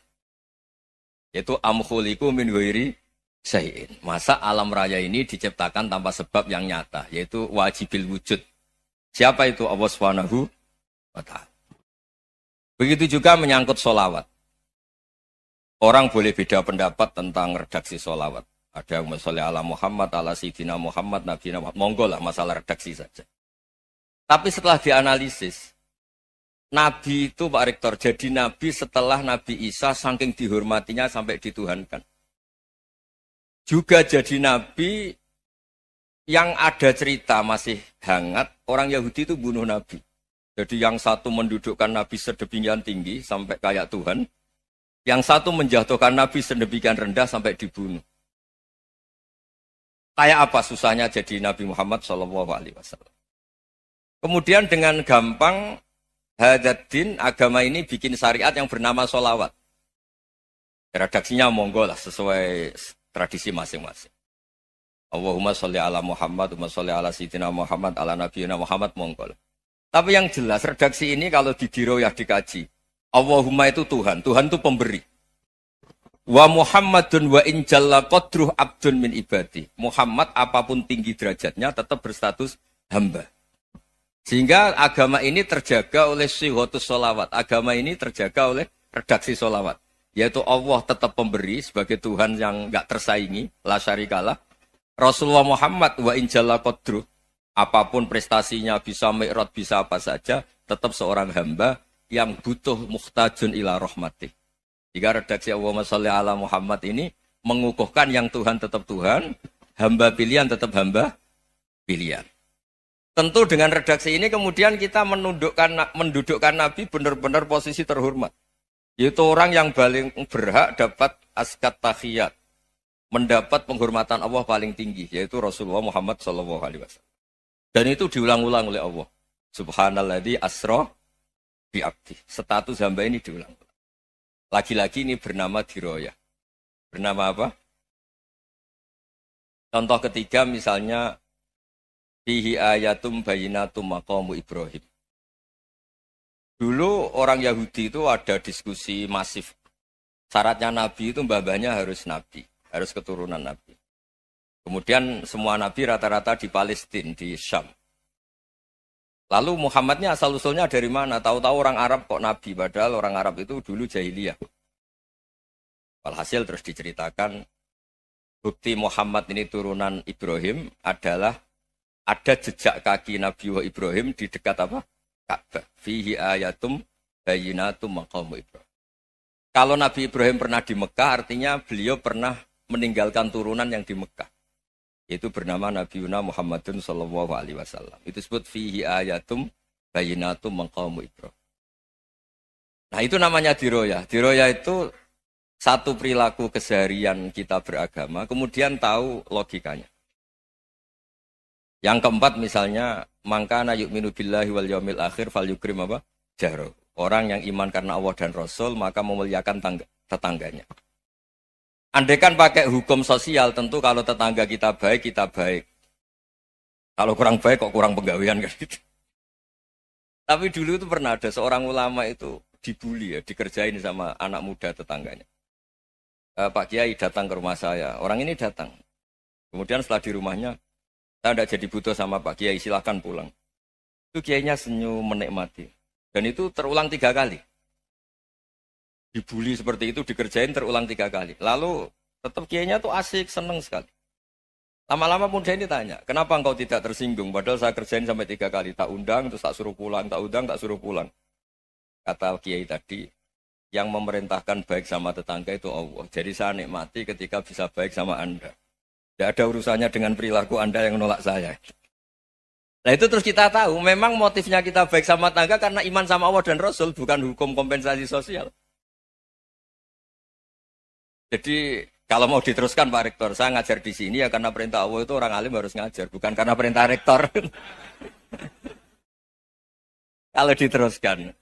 Yaitu amkhuliku min ghairi syai'in. Masa alam raya ini diciptakan tanpa sebab yang nyata, yaitu wajibil wujud. Siapa itu? Allah Subhanahu wa ta'ala. Begitu juga menyangkut sholawat. Orang boleh beda pendapat tentang redaksi sholawat. Ada yang sholli ala Muhammad, ala Sayyidina Muhammad, Nabi Muhammad. Monggo lah masalah redaksi saja. Tapi setelah dianalisis, Nabi itu Pak Rektor, jadi Nabi setelah Nabi Isa saking dihormatinya sampai dituhankan. Juga jadi Nabi yang ada cerita masih hangat, orang Yahudi itu bunuh Nabi. Jadi yang satu mendudukkan Nabi sedemikian tinggi sampai kayak Tuhan. Yang satu menjatuhkan Nabi sedemikian rendah sampai dibunuh. Kayak apa susahnya jadi Nabi Muhammad SAW. Kemudian dengan gampang, hadaddin agama ini bikin syariat yang bernama sholawat. Redaksinya monggo lah sesuai tradisi masing-masing. Allahumma sholli ala Muhammad, Allahumma sholli ala Sayyidina Muhammad, ala Nabiyina Muhammad, monggo lah. Tapi yang jelas redaksi ini kalau didiroyah dikaji, Allahumma itu Tuhan, Tuhan itu pemberi. Wa Muhammadun wa in jalla qadruh abdun min ibadi. Muhammad apapun tinggi derajatnya tetap berstatus hamba. Sehingga agama ini terjaga oleh syihotus sholawat. Agama ini terjaga oleh redaksi sholawat. Yaitu Allah tetap pemberi sebagai Tuhan yang enggak tersaingi, la syarikalah. Rasulullah Muhammad wa in jalla qadruh. Apapun prestasinya, bisa mi'raj, bisa apa saja, tetap seorang hamba yang butuh muhtajun ila rahmatih. Jika redaksi Allahumma sholli ala Muhammad ini mengukuhkan yang Tuhan tetap Tuhan, hamba pilihan tetap hamba pilihan. Tentu dengan redaksi ini kemudian kita mendudukkan Nabi benar-benar posisi terhormat. Yaitu orang yang paling berhak dapat askat tahiyat. Mendapat penghormatan Allah paling tinggi. Yaitu Rasulullah Muhammad SAW. Dan itu diulang-ulang oleh Allah. Subhanalladzi asra bi'abdi. Status hamba ini diulang. Lagi-lagi ini bernama diroyah. Bernama apa? Contoh ketiga misalnya fihi ayatum bayinatum maqamu Ibrahim. Dulu orang Yahudi itu ada diskusi masif. Syaratnya Nabi itu mbah-mbahnya harus Nabi. Harus keturunan Nabi. Kemudian semua Nabi rata-rata di Palestina, di Syam. Lalu Muhammadnya asal-usulnya dari mana? Tahu-tahu orang Arab kok Nabi. Padahal orang Arab itu dulu jahiliyah. Walhasil terus diceritakan. Bukti Muhammad ini turunan Ibrahim adalah ada jejak kaki Nabi Ibrahim di dekat apa? Ka'bah. Fihi ayatum bayinatum maqamu Ibrahim. Kalau Nabi Ibrahim pernah di Mekah, artinya beliau pernah meninggalkan turunan yang di Mekah. Itu bernama Nabi Muhammadun sallallahu alaihi wasallam. Itu disebut fihi ayatum bayinatum maqamu Ibrahim. Nah, itu namanya diroyah. Diroyah itu satu perilaku keseharian kita beragama, kemudian tahu logikanya. Yang keempat misalnya, mangkana yu'minu billahi wal yaumil akhir fal yukrim apa? Jaro. Orang yang iman karena Allah dan Rasul, maka memuliakan tetangganya. Andaikan pakai hukum sosial, tentu kalau tetangga kita baik, kita baik. Kalau kurang baik, kok kurang penggawean kan gitu. Tapi dulu itu pernah ada seorang ulama itu dibully ya, dikerjain sama anak muda tetangganya. Pak Kiai datang ke rumah saya, orang ini datang. Kemudian setelah di rumahnya, saya tidak jadi butuh sama Pak Kiai, silahkan pulang. Itu Kiainya senyum menikmati. Dan itu terulang 3 kali. Dibully seperti itu, dikerjain terulang 3 kali. Lalu tetap Kiainya tuh asik, seneng sekali. Lama-lama muda ini tanya, kenapa engkau tidak tersinggung? Padahal saya kerjain sampai 3 kali. Tak undang, terus tak suruh pulang, tak undang, tak suruh pulang. Kata Kiai tadi, yang memerintahkan baik sama tetangga itu Allah. Jadi saya nikmati ketika bisa baik sama Anda. Tidak ada urusannya dengan perilaku Anda yang menolak saya. Nah itu terus kita tahu, memang motifnya kita baik sama tetangga karena iman sama Allah dan Rasul, bukan hukum kompensasi sosial. Jadi kalau mau diteruskan Pak Rektor, saya ngajar di sini ya karena perintah Allah itu orang alim harus ngajar, bukan karena perintah Rektor. Kalau diteruskan.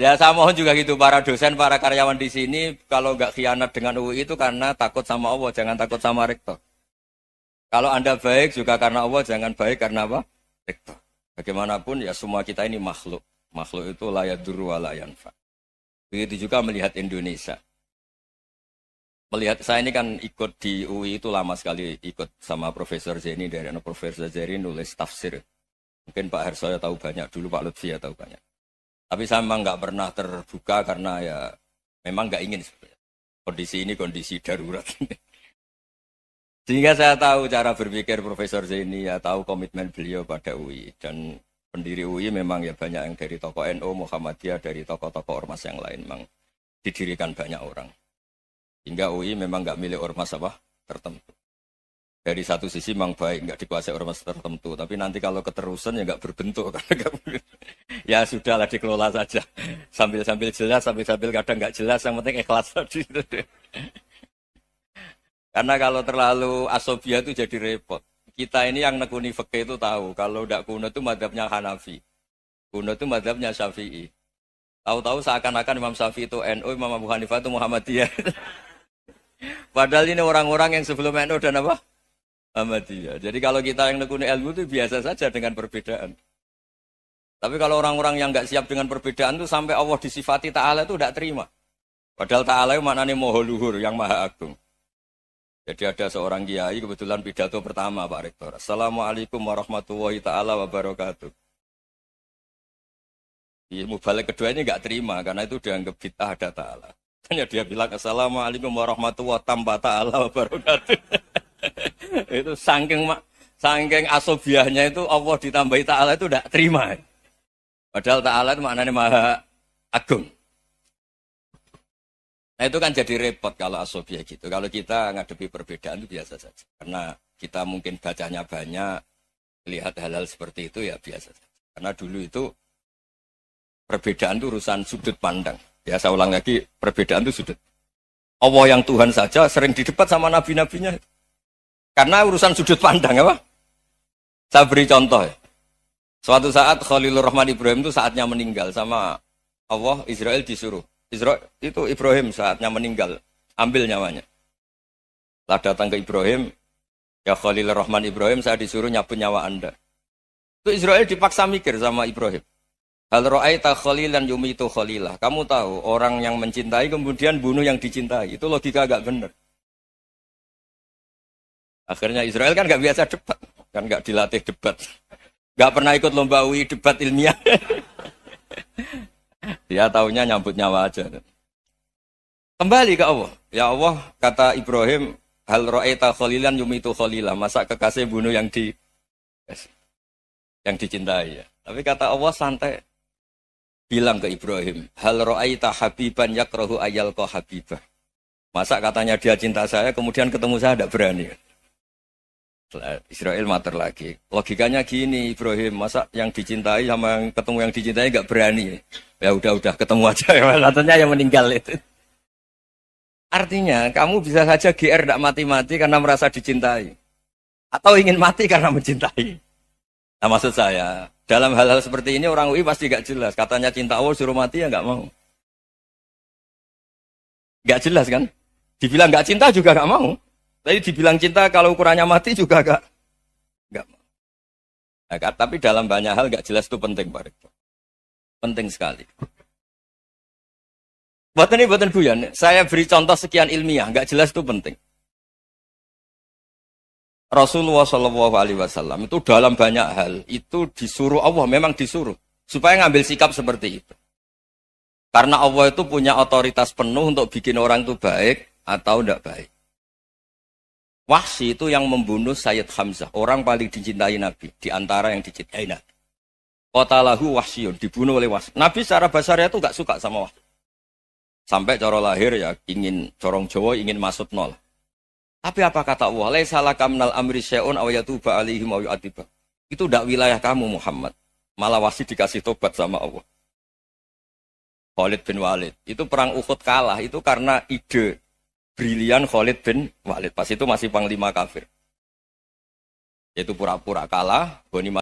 Ya saya mohon juga gitu, para dosen, para karyawan di sini, kalau nggak khianat dengan UI itu karena takut sama Allah, jangan takut sama Rektor. Kalau Anda baik juga karena Allah, jangan baik karena apa? Rektor. Bagaimanapun ya semua kita ini makhluk. Makhluk itu la yadurru wa la yanfa. Begitu juga melihat Indonesia. Melihat saya ini kan ikut di UI itu lama sekali, ikut sama Profesor Zeni, dari Profesor Zeni nulis tafsir. Mungkin Pak Harsoyo tahu banyak, dulu Pak Lutfi ya tahu banyak. Tapi saya memang nggak pernah terbuka karena ya memang nggak ingin sebenarnya. Kondisi ini kondisi darurat. Sehingga saya tahu cara berpikir Profesor Zaini, ya tahu komitmen beliau pada UI. Dan pendiri UI memang ya banyak yang dari tokoh NU, Muhammadiyah, dari tokoh-tokoh ormas yang lain. Memang didirikan banyak orang. Hingga UI memang nggak milik ormas apa tertentu. Dari satu sisi memang baik, nggak dikuasai ormas tertentu. Tapi nanti kalau keterusan ya nggak berbentuk. Ya sudahlah dikelola saja. Sambil-sambil jelas, sambil-sambil kadang nggak jelas, yang penting ikhlas tadi. Karena kalau terlalu asobia itu jadi repot. Kita ini yang nekuni fikih itu tahu. Kalau tidak kuno itu madhabnya Hanafi. Kuno itu madhabnya Syafi'i. Tahu-tahu seakan-akan Imam Syafi'i itu NU, Imam Abu Hanifah itu Muhammadiyah. Padahal ini orang-orang yang sebelum NU dan apa? Muhammadiyah. Jadi kalau kita yang nekuni ilmu itu biasa saja dengan perbedaan. Tapi kalau orang-orang yang nggak siap dengan perbedaan itu sampai Allah disifati Ta'ala itu tidak terima. Padahal Ta'ala itu maknanya Maha Luhur, yang Maha Agung. Jadi ada seorang kiai kebetulan pidato pertama Pak Rektor. Assalamualaikum warahmatullahi ta'ala wabarakatuh. Ilmu balik kedua ini nggak terima karena itu dianggap bid'ah ada ta'ala. Hanya dia bilang Assalamualaikum warahmatullahi ta'ala wabarakatuh. Itu saking asobiahnya itu Allah ditambahi ta'ala itu tidak terima. Padahal ta'ala itu maknanya Maha Agung. Nah itu kan jadi repot kalau asobia gitu. Kalau kita ngadepi perbedaan itu biasa saja. Karena kita mungkin bacanya banyak, lihat hal-hal seperti itu ya biasa. Karena dulu itu perbedaan itu urusan sudut pandang. Ya saya ulang lagi, perbedaan itu sudut. Allah yang Tuhan saja sering didebat sama nabi-nabinya. Karena urusan sudut pandang apa? Saya beri contoh ya. Suatu saat Khalilur Rahman Ibrahim itu saatnya meninggal sama Allah, Israel disuruh. Israel itu Ibrahim saatnya meninggal, ambil nyawanya. Setelah datang ke Ibrahim, ya Khalilur Rahman Ibrahim, saya disuruh nyabut nyawa Anda. Itu Israel dipaksa mikir sama Ibrahim. Hal ra'aita khalilan yumitu khalilah. Kamu tahu orang yang mencintai kemudian bunuh yang dicintai. Itu logika agak benar. Akhirnya Israel kan gak biasa debat. Kan gak dilatih debat. Gak pernah ikut lomba UI debat ilmiah. Dia taunya nyambut nyawa aja. Kembali ke Allah. Ya Allah, kata Ibrahim, hal ra'aita khalilan yumitu khalilah. Masa kekasih bunuh yang dicintai ya. Tapi kata Allah santai. Bilang ke Ibrahim, hal ra'aita habiban yakrahu ayyalqa habibah. Masa katanya dia cinta saya, kemudian ketemu saya tidak berani. Israel mater lagi. Logikanya gini, Ibrahim, masa yang dicintai sama yang ketemu yang dicintai nggak berani. Ya udah ketemu aja. Katanya yang meninggal itu. Artinya, kamu bisa saja GR tidak mati-mati karena merasa dicintai. Atau ingin mati karena mencintai. Nah maksud saya, dalam hal-hal seperti ini orang UI pasti gak jelas. Katanya cinta Allah suruh mati ya gak mau. Gak jelas kan? Dibilang gak cinta juga gak mau. Tapi dibilang cinta kalau ukurannya mati juga gak mau. Nah, tapi dalam banyak hal gak jelas itu penting Pak. Penting sekali. Buatan Buyan, saya beri contoh sekian ilmiah, gak jelas itu penting. Rasulullah SAW itu dalam banyak hal itu disuruh Allah, memang disuruh supaya ngambil sikap seperti itu. Karena Allah itu punya otoritas penuh untuk bikin orang itu baik atau tidak baik. Wahsy itu yang membunuh Sayyid Hamzah, orang paling dicintai Nabi di antara yang dicintai Nabi. Qatalahu Wahsyun, dibunuh oleh Wahsy. Nabi secara basarnya itu gak suka sama Wahsy. Sampai cara lahir ya ingin corong Jawa ingin masuk nol. Tapi apa kata Allah? Laisa laka minal amri syai'un aw yatuba alaihim aw yu'adzibah. Itu tidak wilayah kamu Muhammad. Malah Wahsy dikasih tobat sama Allah. Khalid bin Walid. Itu perang Uhud kalah itu karena ide brilian Khalid bin Walid. Pas itu masih panglima kafir. Yaitu pura-pura kalah, Bani